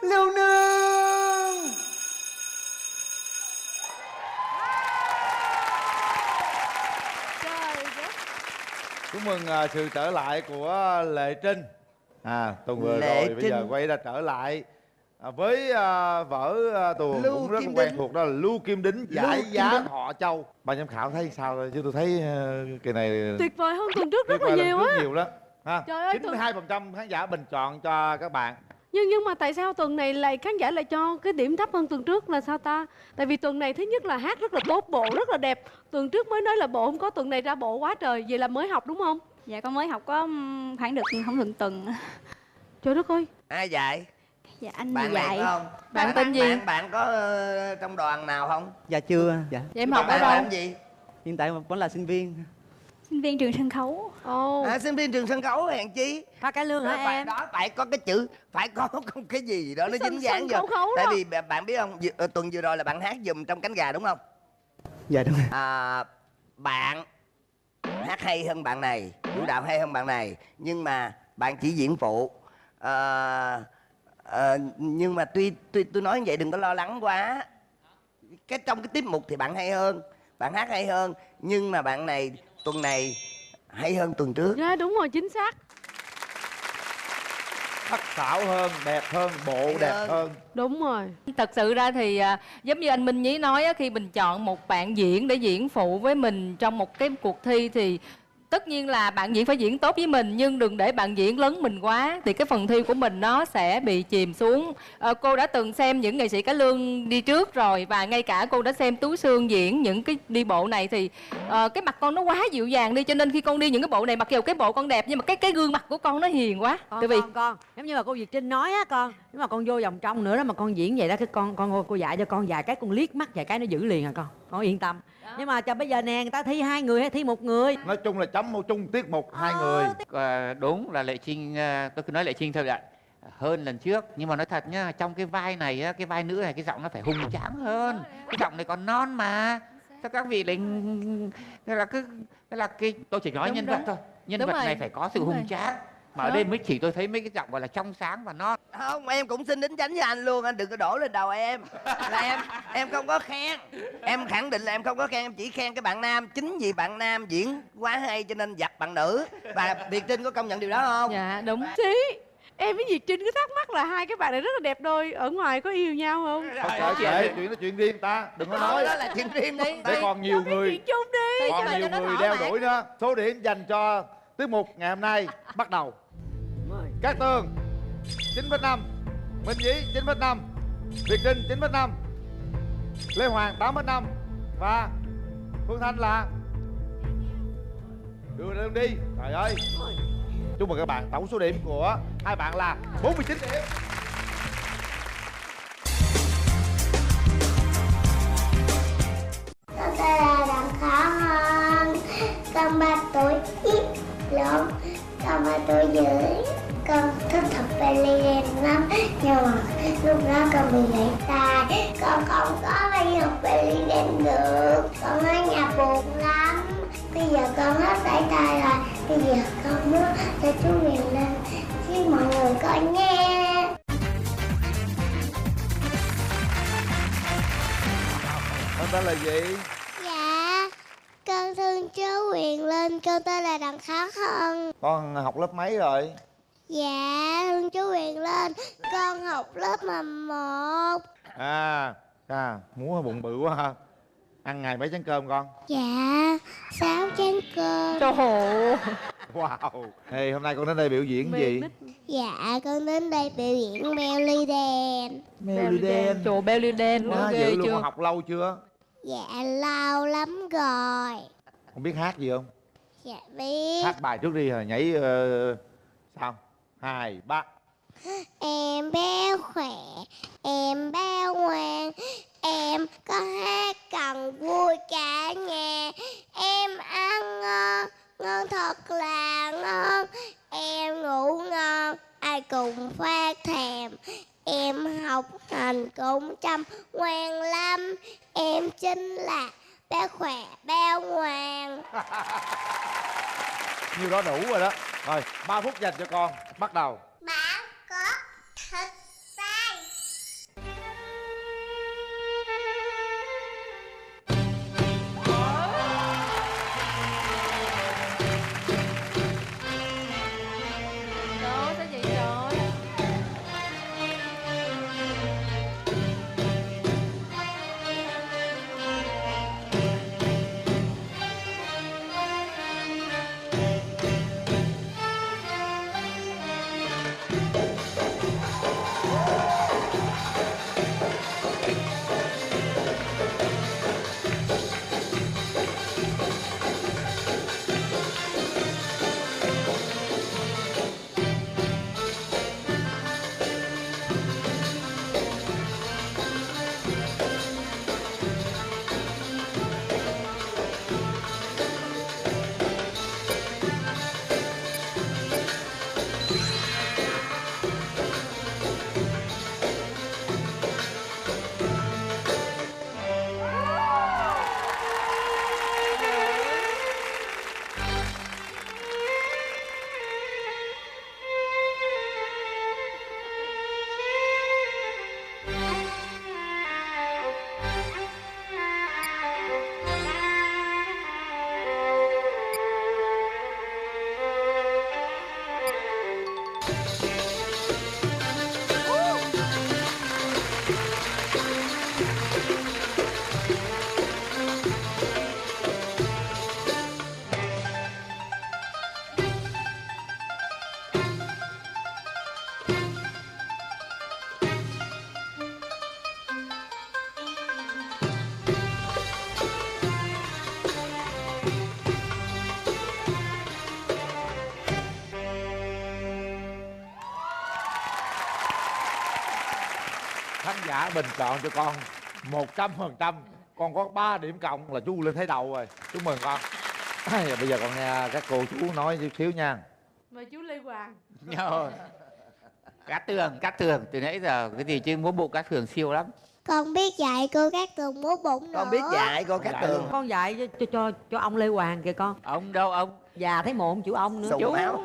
Speaker 7: Lưu Nương.
Speaker 1: Chúc mừng sự trở lại của Lệ Trinh. Tuần vừa
Speaker 7: Lệ
Speaker 1: rồi bây
Speaker 7: Trinh.
Speaker 1: giờ quay ra trở lại với vở tuồng
Speaker 7: Lưu
Speaker 1: cũng rất
Speaker 7: Kim
Speaker 1: quen
Speaker 7: Đính.
Speaker 1: thuộc, đó là Lưu Kim Đính
Speaker 7: Lưu
Speaker 1: giải
Speaker 7: Kim
Speaker 1: giá
Speaker 7: Đính.
Speaker 1: Thọ Châu. Ban giám khảo thấy sao rồi? Chứ tôi thấy kỳ này
Speaker 8: Tuyệt vời hơn tuần trước rất là
Speaker 1: tuyệt vời
Speaker 8: nhiều
Speaker 1: lần trước
Speaker 8: á.
Speaker 1: nhiều đó.
Speaker 8: Trời ơi,
Speaker 1: 92% khán giả bình chọn cho các bạn.
Speaker 8: Nhưng mà tại sao tuần này lại khán giả lại cho cái điểm thấp hơn tuần trước là sao ta? Tại vì tuần này thứ nhất là hát rất là tốt, bộ rất là đẹp. Tuần trước mới nói là bộ không có, tuần này ra bộ quá trời. Vậy là mới học đúng không?
Speaker 14: Dạ con mới học có khoảng được không được tuần.
Speaker 8: Trời đất ơi.
Speaker 7: Ai dạy?
Speaker 14: Dạ anh
Speaker 7: Bạn này
Speaker 14: dạy.
Speaker 7: phải không?
Speaker 14: Bạn tên gì?
Speaker 7: Bạn có trong đoàn nào không?
Speaker 15: Dạ chưa. Dạ.
Speaker 14: Vậy em học ở
Speaker 7: Bạn
Speaker 14: đâu?
Speaker 7: làm gì?
Speaker 15: Hiện tại vẫn là sinh viên.
Speaker 14: Sinh viên trường sân khấu.
Speaker 7: Sinh viên trường sân khấu hèn chi.
Speaker 5: Pha cải lương hả em?
Speaker 7: Đó phải có cái chữ, phải có cái gì đó nó
Speaker 8: Cái
Speaker 7: dính dáng
Speaker 8: sân
Speaker 7: vô.
Speaker 8: khấu
Speaker 7: Tại
Speaker 8: đó.
Speaker 7: vì bạn biết không, tuần vừa rồi là bạn hát giùm trong Cánh Gà đúng không?
Speaker 15: Dạ đúng rồi.
Speaker 7: Bạn hát hay hơn bạn này, vũ đạo hay hơn bạn này, nhưng mà bạn chỉ diễn phụ. Nhưng mà tuy tôi nói như vậy đừng có lo lắng quá. Trong cái tiết mục thì bạn hay hơn, bạn hát hay hơn, nhưng mà bạn này tuần này hay hơn tuần trước.
Speaker 8: Dạ đúng rồi, chính xác.
Speaker 1: Sắc sảo hơn, đẹp hơn, bộ đẹp hơn.
Speaker 8: Đúng rồi.
Speaker 4: Thật sự ra thì giống như anh Minh Nhí nói á, khi mình chọn một bạn diễn để diễn phụ với mình trong một cái cuộc thi thì tất nhiên là bạn diễn phải diễn tốt với mình, nhưng đừng để bạn diễn lấn mình quá thì cái phần thi của mình nó sẽ bị chìm xuống. Cô đã từng xem những nghệ sĩ cải lương đi trước rồi, và ngay cả cô đã xem Tú Sương diễn những cái đi bộ này thì cái mặt con nó quá dịu dàng đi, cho nên khi con đi những cái bộ này mặc dù cái bộ con đẹp nhưng mà cái gương mặt của con nó hiền quá.
Speaker 5: Con giống như là cô Việt Trinh nói á con, nếu mà con vô vòng trong nữa đó mà con diễn vậy đó, cái cô dạy cho con vài cái, con liếc mắt vài cái nó giữ liền à con yên tâm. Nhưng mà cho bây giờ nè, người ta thi 2 người hay thi 1 người?
Speaker 1: Nói chung là chấm một chung tiết mục 2 người.
Speaker 6: Đúng là Lệ Trinh, tôi cứ nói Lệ Trinh thôi ạ, hơn lần trước. Nhưng mà nói thật nhá, trong cái vai này á, cái vai nữ này cái giọng nó phải hùng tráng hơn. Cái giọng này còn non mà. Sao các vị lại là cái tôi chỉ nói nhân vật thôi. Nhân vật này phải có sự hùng tráng. Mà ở đây mới chỉ tôi thấy mấy cái giọng gọi là trong sáng và non.
Speaker 7: Không, em cũng xin đính chánh với anh luôn, anh đừng có đổ lên đầu em. Là em không có khen. Em khẳng định là em không có khen, em chỉ khen cái bạn nam. Chính vì bạn nam diễn quá hay cho nên giặt bạn nữ. Và Việt Trinh có công nhận điều đó không?
Speaker 4: Dạ đúng.
Speaker 8: Chí, em với Việt Trinh cứ thắc mắc là hai cái bạn này rất là đẹp đôi, ở ngoài có yêu nhau không?
Speaker 1: Không phải kệ, chuyện đó chuyện riêng ta, đừng có nói.
Speaker 7: Đó là chuyện riêng của
Speaker 1: Để còn nhiều người,
Speaker 8: Chuyện chung đi.
Speaker 1: còn nhiều người đeo đuổi nữa. Số điểm dành cho tiết mục ngày hôm nay bắt đầu. Cát Tường 9,5, Minh Nhí 9,5, Việt Trinh 9,5, Lê Hoàng 8,5 và Phương Thanh là đưa lên đi. Trời ơi, chúc mừng các bạn. Tổng số điểm của hai bạn là 49 điểm.
Speaker 9: Con tên là Đặng Khả Hân, con 3 tuổi lớn, con 3 tuổi rưỡi. Con thích học ballet lắm, nhưng mà lúc đó con bị gãy tay, con không có đi học ballet được. Con ở nhà buồn lắm. Bây giờ con hết gãy tay rồi, bây giờ con muốn cho chú Huyền lên với mọi người coi nha.
Speaker 1: Con tên là gì?
Speaker 9: Dạ, con thương chú Huyền Linh, con tên là Đặng Khả Hân.
Speaker 1: Con học lớp mấy rồi?
Speaker 9: Dạ, thương chú Huyền Linh, con học lớp mầm 1.
Speaker 1: Muốn bụng bự quá ha. Ăn ngày mấy chén cơm con?
Speaker 9: Dạ, 6 chén cơm.
Speaker 4: Trời ơi.
Speaker 1: Wow. Hey, hôm nay con đến đây biểu diễn gì?
Speaker 9: Dạ, con đến đây biểu diễn belly dance.
Speaker 1: Belly dance.
Speaker 4: Trời, belly dance nữa ghê
Speaker 1: Dự luôn.
Speaker 4: chưa?
Speaker 1: Con học lâu chưa?
Speaker 9: Dạ, lâu lắm rồi.
Speaker 1: Con biết hát gì không?
Speaker 9: Dạ biết.
Speaker 1: Hát bài trước đi rồi nhảy sao? 2, 3.
Speaker 9: em bé khỏe, em bé ngoan, em có hát cần vui cả nhà, em ăn ngon, ngon thật là ngon, em ngủ ngon, ai cùng phát thèm, em học hành cũng chăm ngoan lắm, em chính là bé khỏe bé ngoan.
Speaker 1: Nhiêu đó đủ rồi đó. Rồi 3 phút dành cho con, bắt đầu.
Speaker 9: Bạn có thịt tay.
Speaker 4: Đó, sao vậy trời?
Speaker 1: Khán giả bình chọn cho con 100%. Con có 3 điểm cộng là chú lên thấy đầu rồi. Chúc mừng con. Bây giờ con nghe các cô chú nói chút xíu nha.
Speaker 8: Mời chú Lê Hoàng.
Speaker 6: Rồi. Cát Tường từ nãy giờ cái gì chứ múa bụng Cát Tường siêu lắm.
Speaker 9: Con biết dạy cô Cát Tường múa bụng nữa.
Speaker 7: Con biết dạy cô Cát Tường.
Speaker 5: Con dạy cho ông Lê Hoàng kìa con.
Speaker 6: Ông đâu ông?
Speaker 5: Già thấy mộn chịu ông nữa.
Speaker 7: Sùng
Speaker 5: Chú
Speaker 7: máu.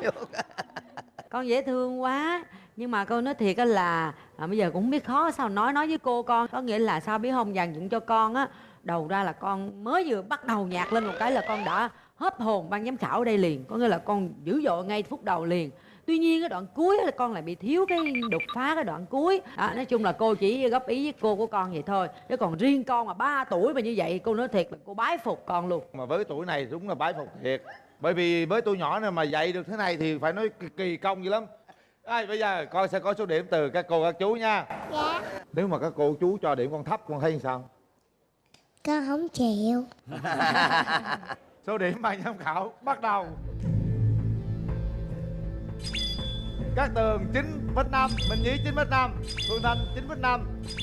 Speaker 5: con dễ thương quá. Nhưng mà con nói thiệt là bây giờ cũng không biết khó sao nói với cô con. Có nghĩa là sao biết không, dàn dựng cho con á, đầu ra là con mới vừa bắt đầu nhạc lên một cái là con đã hớp hồn ban giám khảo ở đây liền. Có nghĩa là con dữ dội ngay phút đầu liền. Tuy nhiên cái đoạn cuối là con lại bị thiếu cái đột phá cái đoạn cuối. Nói chung là cô chỉ góp ý với cô của con vậy thôi. Chứ còn riêng con mà 3 tuổi mà như vậy, cô nói thiệt là cô bái phục con luôn.
Speaker 1: Mà với tuổi này đúng là bái phục thiệt. Bởi vì với tuổi nhỏ này mà dạy được thế này thì phải nói kỳ công dữ lắm. Bây giờ con sẽ có số điểm từ các cô các chú nha.
Speaker 9: Dạ.
Speaker 1: Nếu mà các cô chú cho điểm con thấp, con thấy sao?
Speaker 9: Con không chịu.
Speaker 1: Số điểm ban giám khảo bắt đầu. Cát Tường 9,5, Minh Nhí 9,5, Phương Thanh 9,5,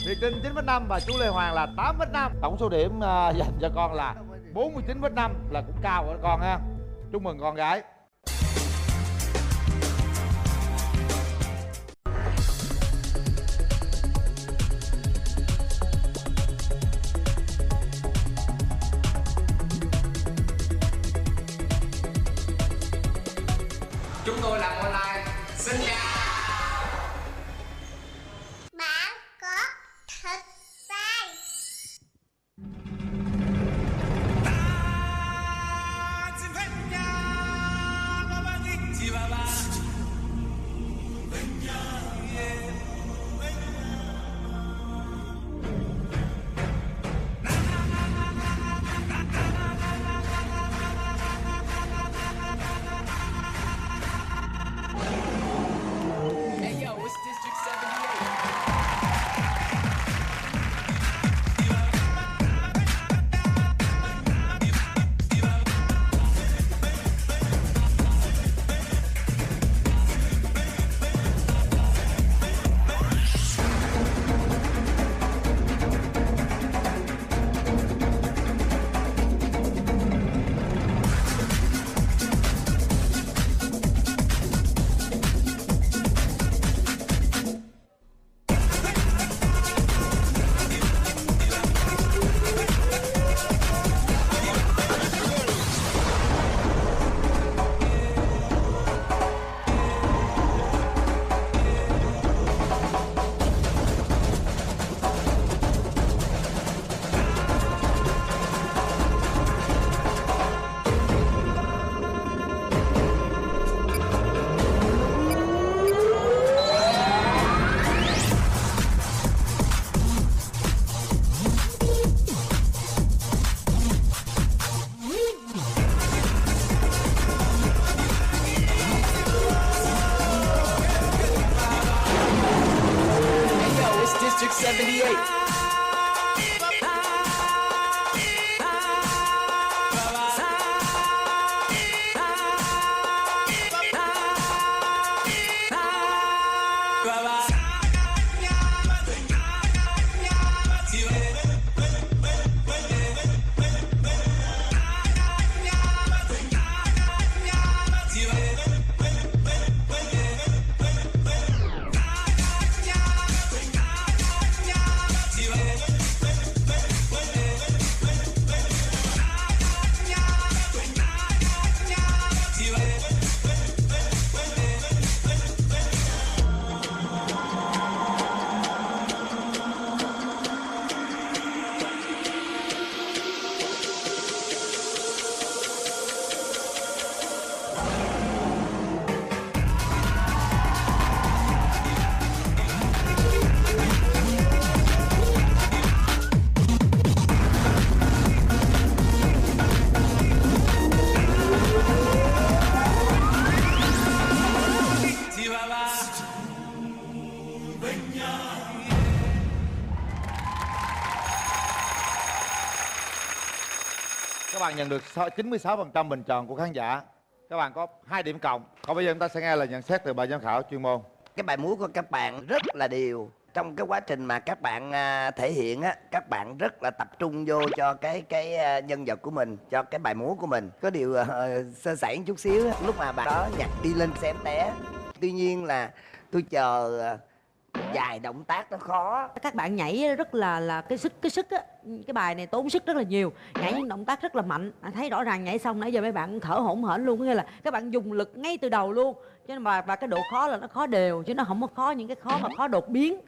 Speaker 1: Việt Trinh 9,5 và chú Lê Hoàng là 8,5. Tổng số điểm dành cho con là 49,5, là cũng cao rồi con ha. Chúc mừng con gái.
Speaker 16: Chúng tôi làm online. Xin chào.
Speaker 9: Bạn có thịt tay.
Speaker 1: bạn nhận được 96% bình chọn của khán giả. Các bạn có 2 điểm cộng. Còn bây giờ chúng ta sẽ nghe lời nhận xét từ ban giám khảo chuyên môn.
Speaker 7: Cái bài múa của các bạn rất là đều. Trong cái quá trình mà các bạn thể hiện á, các bạn rất là tập trung vô cho cái nhân vật của mình, cho cái bài múa của mình. Có điều sơ sẩy một chút xíu á, lúc mà bạn đó nhặt đi lên xem té. Tuy nhiên là tôi chờ vài động tác nó khó.
Speaker 5: Các bạn nhảy rất là cái sức á, cái bài này tốn sức rất là nhiều, nhảy những động tác rất là mạnh. Thấy rõ ràng nhảy xong nãy giờ mấy bạn thở hổn hển luôn, có nghĩa là các bạn dùng lực ngay từ đầu luôn. Cho nên và cái độ khó là nó khó đều chứ nó không có khó những cái khó mà khó đột biến.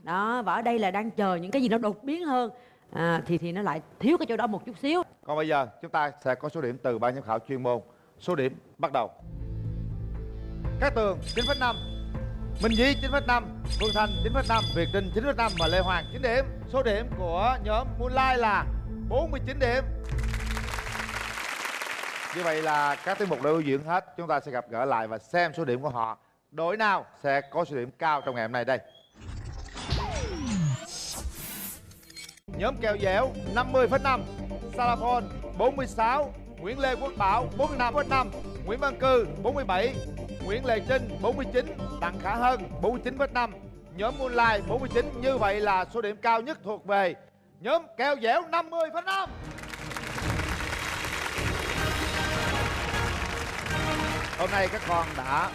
Speaker 5: Đó, và ở đây là đang chờ những cái gì nó đột biến hơn. Thì nó lại thiếu cái chỗ đó một chút xíu.
Speaker 1: Còn bây giờ chúng ta sẽ có số điểm từ ban giám khảo chuyên môn. Số điểm bắt đầu. Cát Tường 9,5, Minh Dí 9,5, Phương Thanh 9,5, Việt Trinh 9,5 và Lê Hoàng 9 điểm. Số điểm của nhóm Moonlight là 49 điểm. Như vậy là các tiết mục đã biểu diễn hết. Chúng ta sẽ gặp gỡ lại và xem số điểm của họ. Đội nào sẽ có số điểm cao trong ngày hôm nay đây? Nhóm Kẹo Dẻo 50,5, Salaphone 46, Nguyễn Lê Quốc Bảo 45,5, Nguyễn Văn Cư 47, Nguyễn Lê Trinh 49, Đặng Khả Hân 49,5. Nhóm Moonlight 49. Như vậy là số điểm cao nhất thuộc về nhóm Kẹo Dẻo 50,5. Hôm nay các con đã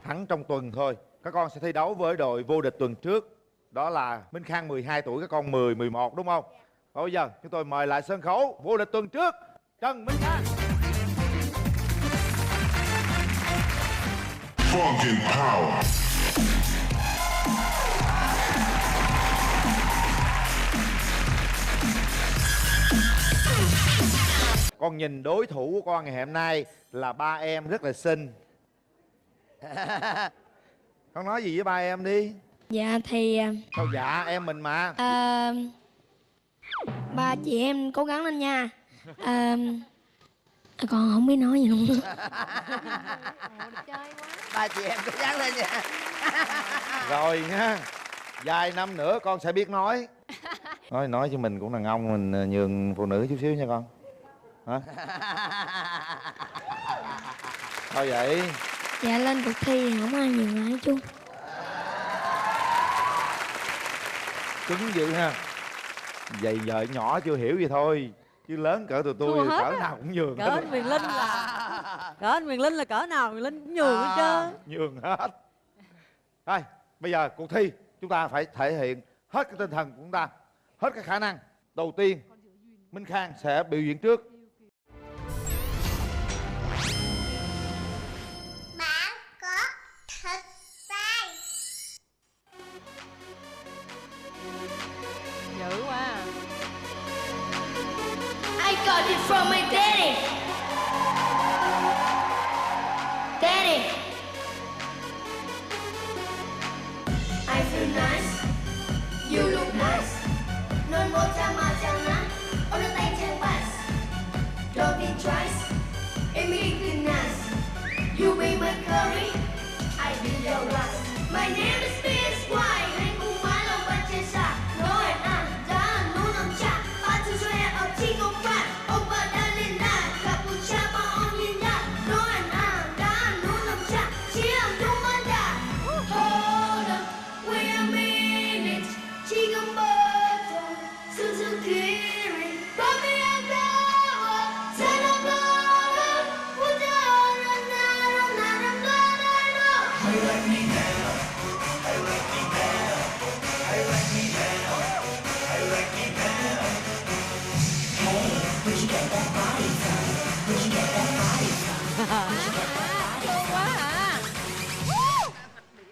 Speaker 1: thắng trong tuần thôi. Các con sẽ thi đấu với đội vô địch tuần trước. Đó là Minh Khang 12 tuổi, các con 10, 11 đúng không? Và bây giờ chúng tôi mời lại sân khấu vô địch tuần trước, Trần Minh Khang.
Speaker 17: Funkin' Power.
Speaker 1: Con nhìn đối thủ của con ngày hôm nay là ba em rất là xinh. Con nói gì với ba em đi.
Speaker 10: Dạ thì
Speaker 1: Sao dạ, em mình mà.
Speaker 10: ba chị em cố gắng lên nha. Con không biết nói gì luôn.
Speaker 7: Ba chị em cố gắng lên nha.
Speaker 1: Rồi nha, vài năm nữa con sẽ biết nói. Nói chứ mình cũng đàn ông, mình nhường phụ nữ chút xíu nha con. Hả? Sao vậy?
Speaker 10: Dạ lên cuộc thi thì không ai nhường ai chung.
Speaker 1: Cứng dữ ha. Vậy vợ nhỏ chưa hiểu gì thôi, chứ lớn cỡ tụi tôi cỡ nào cũng nhường.
Speaker 5: Cỡ anh Quyền Linh là cỡ nào Quyền Linh cũng nhường hết trơn.
Speaker 1: Nhường hết. Thôi bây giờ cuộc thi chúng ta phải thể hiện hết cái tinh thần của chúng ta, hết cái khả năng. Đầu tiên Minh Khang sẽ biểu diễn trước.
Speaker 9: Bạn có thật sai.
Speaker 4: Dữ quá.
Speaker 9: I got it from my daddy. Daddy. I feel nice. You look nice. Non một trăm mà chẳng nắng. Ôm đôi tay trên pass. Don't think twice. It make nice. You be my curry. I be your rice. My name is Miss White. Hãy cùng mãi lòng bắt trên xa. Nói ăn đã nuốt nằm chặt. Ba chú cho em ở chi công phát. Ông bà đã lên đàn. Gặp một cha mà ông nhìn ra. Nói ăn đã nuốt nằm chặt. Chỉ làm đúng vấn đà. Hold up, wait a minute. Chỉ cần bớt rồi. Sự sự kiri. But me and power. Turn up louder. Put your arm around I'm glad I know. I like me now. I like me now. I like me now. I like me now. Hey, where'd you get that body from? Where'd you get that body from? Where'd you get that body from?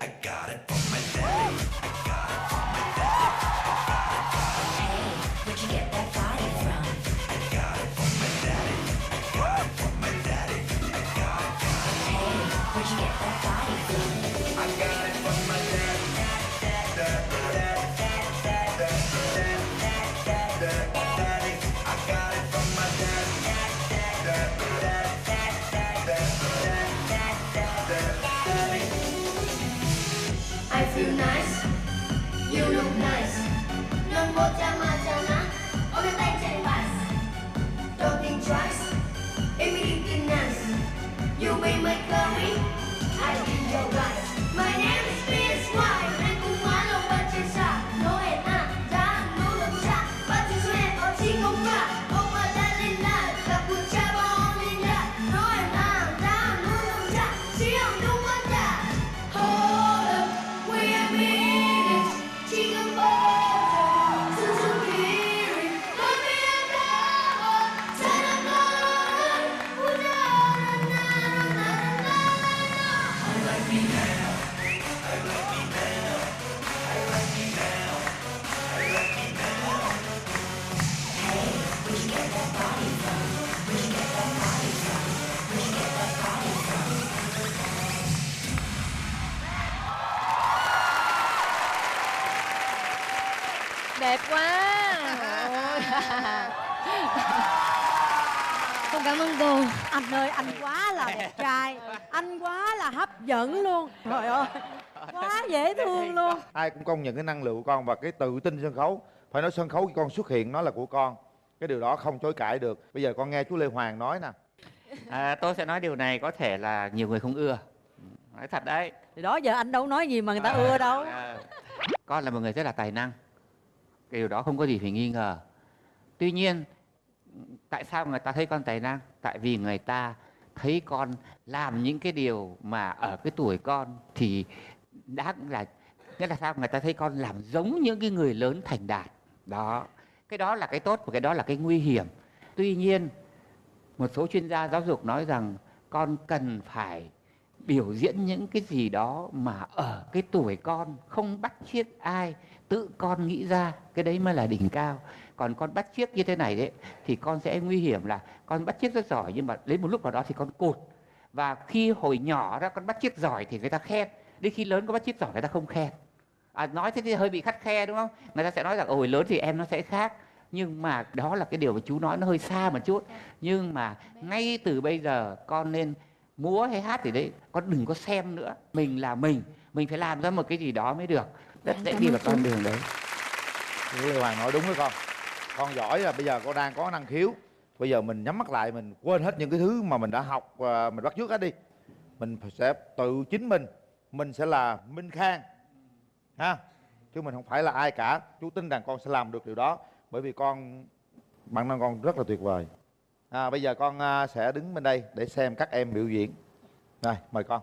Speaker 17: I got it from my daddy. I got it from my daddy.
Speaker 9: Hey, where'd you get that body from?
Speaker 17: I got it from my daddy. I got it from my daddy. I got it.
Speaker 9: Hey, where'd you get that body from?
Speaker 17: I got it from my daddy. I got it from my
Speaker 9: I feel nice. You look nice. Non một trăm mà chẳng nắng. Ôm đôi tay trên pass. Don't think twice.
Speaker 4: quá. Ôi.
Speaker 14: Con cảm ơn cô.
Speaker 5: Anh ơi, anh quá là đẹp trai, anh quá là hấp dẫn luôn. Trời ơi, quá dễ thương luôn.
Speaker 1: Ai cũng công nhận cái năng lượng của con và cái tự tin sân khấu. Phải nói sân khấu khi con xuất hiện nó là của con, cái điều đó không chối cãi được. Bây giờ con nghe chú Lê Hoàng nói nè.
Speaker 6: Tôi sẽ nói điều này có thể là nhiều người không ưa, nói thật đấy.
Speaker 5: Thì đó giờ anh đâu nói gì mà người ta ưa đâu.
Speaker 6: Con là một người rất là tài năng, cái điều đó không có gì phải nghi ngờ. Tuy nhiên tại sao người ta thấy con tài năng? Tại vì người ta thấy con làm những cái điều mà ở cái tuổi con thì đã là, nghĩa là sao? Người ta thấy con làm giống những cái người lớn thành đạt. Đó, cái đó là cái tốt và cái đó là cái nguy hiểm. Tuy nhiên một số chuyên gia giáo dục nói rằng con cần phải biểu diễn những cái gì đó mà ở cái tuổi con, không bắt chước ai, tự con nghĩ ra, cái đấy mới là đỉnh cao. Còn con bắt chước như thế này đấy thì con sẽ nguy hiểm là con bắt chước rất giỏi nhưng mà đến một lúc nào đó thì con cụt. Và khi hồi nhỏ ra con bắt chước giỏi thì người ta khen, đến khi lớn con bắt chước giỏi người ta không khen. Nói thế thì hơi bị khắt khe đúng không? Người ta sẽ nói rằng hồi lớn thì em nó sẽ khác. Nhưng mà đó là cái điều mà chú nói nó hơi xa một chút. Nhưng mà ngay từ bây giờ con nên múa hay hát thì đấy, con đừng có xem nữa. Mình là mình phải làm ra một cái gì đó mới được. Rất dễ đi vào con đường đấy.
Speaker 1: Chú Lê Hoàng nói đúng với con. Con giỏi là bây giờ con đang có năng khiếu. Bây giờ mình nhắm mắt lại, mình quên hết những cái thứ mà mình đã học và mình bắt chước hết đi. Mình sẽ tự chính mình sẽ là Minh Khang ha, chứ mình không phải là ai cả. Chú tin rằng con sẽ làm được điều đó, bởi vì bản năng con rất là tuyệt vời. Bây giờ con sẽ đứng bên đây để xem các em biểu diễn. Rồi, mời con.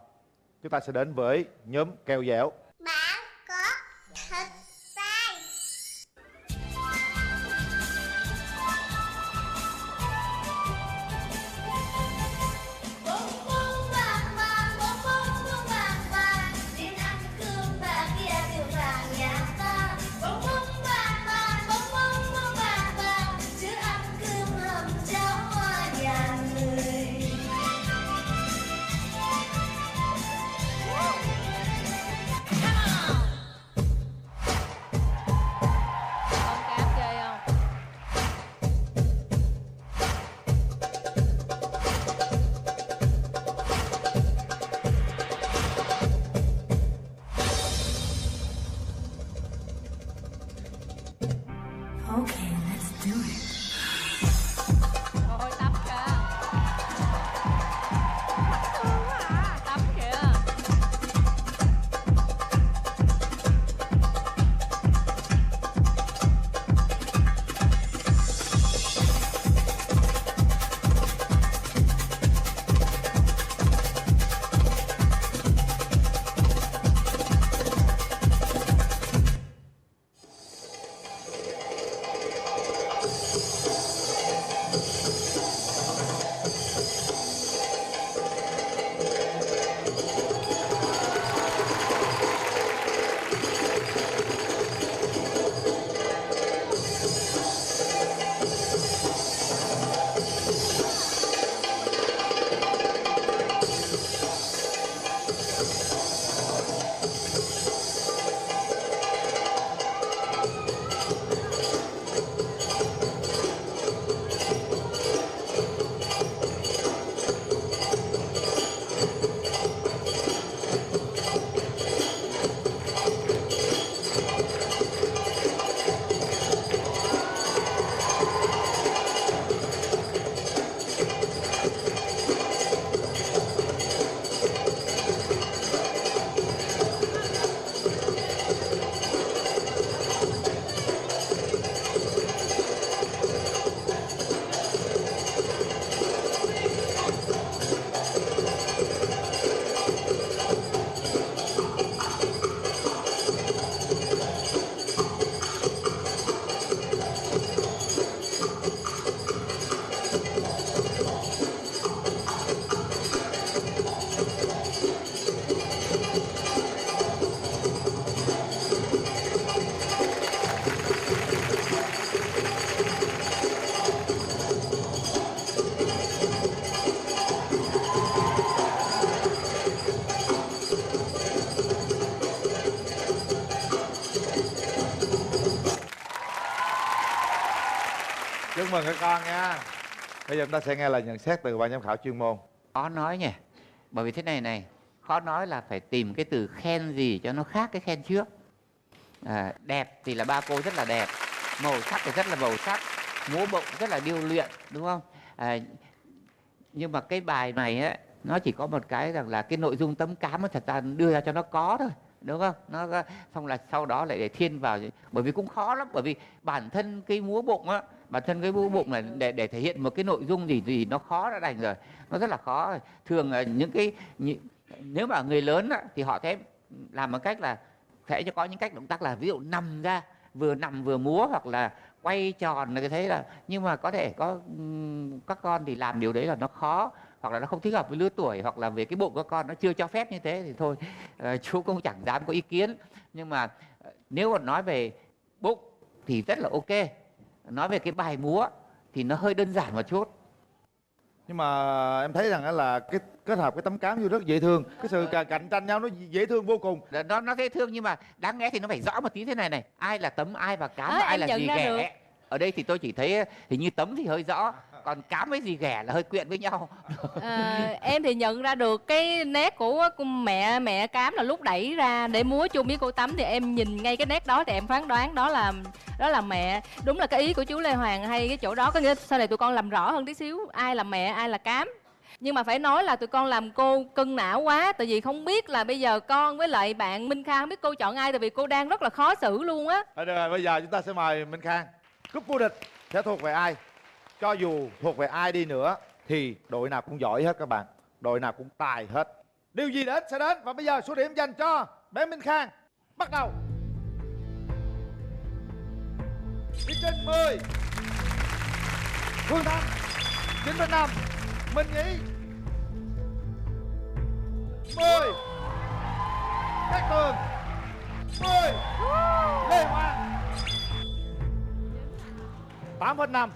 Speaker 1: Chúng ta sẽ đến với nhóm Keo Dẻo.
Speaker 9: Bạn có thật sai. Bông bông vàng vàng, bông bông bông vàng vàng, đến ăn cơm bà kia kêu vàng nhà ta. Bông bông vàng vàng, bông bông bông vàng vàng, chứ ăn cơm hầm cháo hoa nhà người. Ha
Speaker 1: Chúc mừng các con nha. Bây giờ chúng ta sẽ nghe lời nhận xét từ ban giám khảo chuyên môn.
Speaker 6: Khó nói nhỉ, bởi vì thế này, khó nói là phải tìm cái từ khen gì cho nó khác cái khen trước. Đẹp thì là ba cô rất là đẹp, màu sắc thì rất là màu sắc, múa bụng rất là điêu luyện, đúng không? Nhưng mà cái bài này ấy, nó chỉ có một cái rằng là cái nội dung tấm cám nó thật ra đưa ra cho nó có thôi, đúng không? Nó xong là sau đó lại để thiên vào, bởi vì cũng khó lắm, bởi vì bản thân cái múa bụng á, bản thân cái múa bụng là để thể hiện một cái nội dung gì nó khó đã đành rồi, nó rất là khó. Thường những cái nếu mà người lớn á, thì họ sẽ làm một cách là sẽ cho có những cách động tác là ví dụ nằm ra, vừa nằm vừa múa, hoặc là quay tròn là thế là, nhưng mà có thể có các con thì làm điều đấy là nó khó, hoặc là nó không thích hợp với lứa tuổi, hoặc là về cái bụng các con nó chưa cho phép như thế thì thôi, chú cũng chẳng dám có ý kiến. Nhưng mà nếu mà nói về bụng thì rất là ok, nói về cái bài múa thì nó hơi đơn giản một chút.
Speaker 1: Nhưng mà em thấy rằng là cái kết hợp cái tấm cám vô rất dễ thương, cái sự cạnh tranh nhau nó dễ thương vô cùng.
Speaker 6: Nó dễ thương nhưng mà đáng lẽ thì nó phải rõ một tí thế này, ai là tấm, ai và cám, và ai là gì ghẻ. Ở đây thì tôi chỉ thấy hình như tấm thì hơi rõ, còn cám với gì ghẻ là hơi quyện với nhau.
Speaker 4: Em thì nhận ra được cái nét của mẹ cám là lúc đẩy ra để múa chung với cô Tấm, thì em nhìn ngay cái nét đó thì em phán đoán đó là mẹ. Đúng là cái ý của chú Lê Hoàng hay cái chỗ đó, có nghĩa sau này tụi con làm rõ hơn tí xíu ai là mẹ ai là cám. Nhưng mà phải nói là tụi con làm cô cân não quá, tại vì không biết là bây giờ con với lại bạn Minh Khang không biết cô chọn ai, tại vì cô đang rất là khó xử luôn á.
Speaker 1: Được rồi, bây giờ chúng ta sẽ mời Minh Khang. Cúp vô địch sẽ thuộc về ai? Cho dù thuộc về ai đi nữa thì đội nào cũng giỏi hết các bạn, đội nào cũng tài hết. Điều gì đến sẽ đến, và bây giờ số điểm dành cho bé Minh Khang bắt đầu. Đi trên 10, Phương Thanh 9,5, Minh Nhí 10, Cát Tường 10, Lê Hoàng 8,5.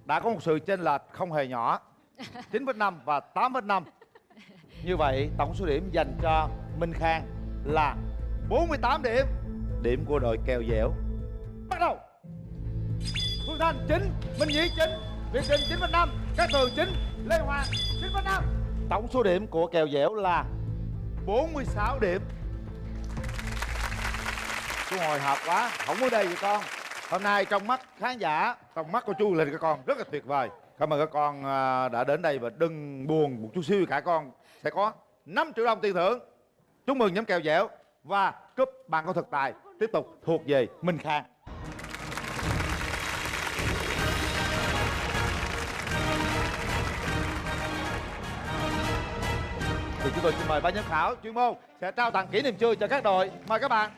Speaker 1: Đã có một sự chênh lệch không hề nhỏ, 9,5 và 8,5. Như vậy tổng số điểm dành cho Minh Khang là 48 điểm. Điểm của đội kèo dẻo. Bắt đầu. Phương Thanh 9, Minh Nhí 9, Việt Trinh 9,5, Cát Tường 9, Lê Hoàng 9,5. Tổng số điểm của kèo dẻo là 46 điểm. Chú hồi hộp quá, không có đây vậy con. Hôm nay trong mắt khán giả, trong mắt của chú là các con rất là tuyệt vời. Cảm ơn các con đã đến đây, và đừng buồn một chút xíu, cả con sẽ có 5 triệu đồng tiền thưởng. Chúc mừng nhóm kèo dẻo, và cúp ban có thực tài tiếp tục thuộc về Minh Khang. Thì chúng tôi xin mời ban giám khảo chuyên môn sẽ trao tặng kỷ niệm chương cho các đội. Mời các bạn.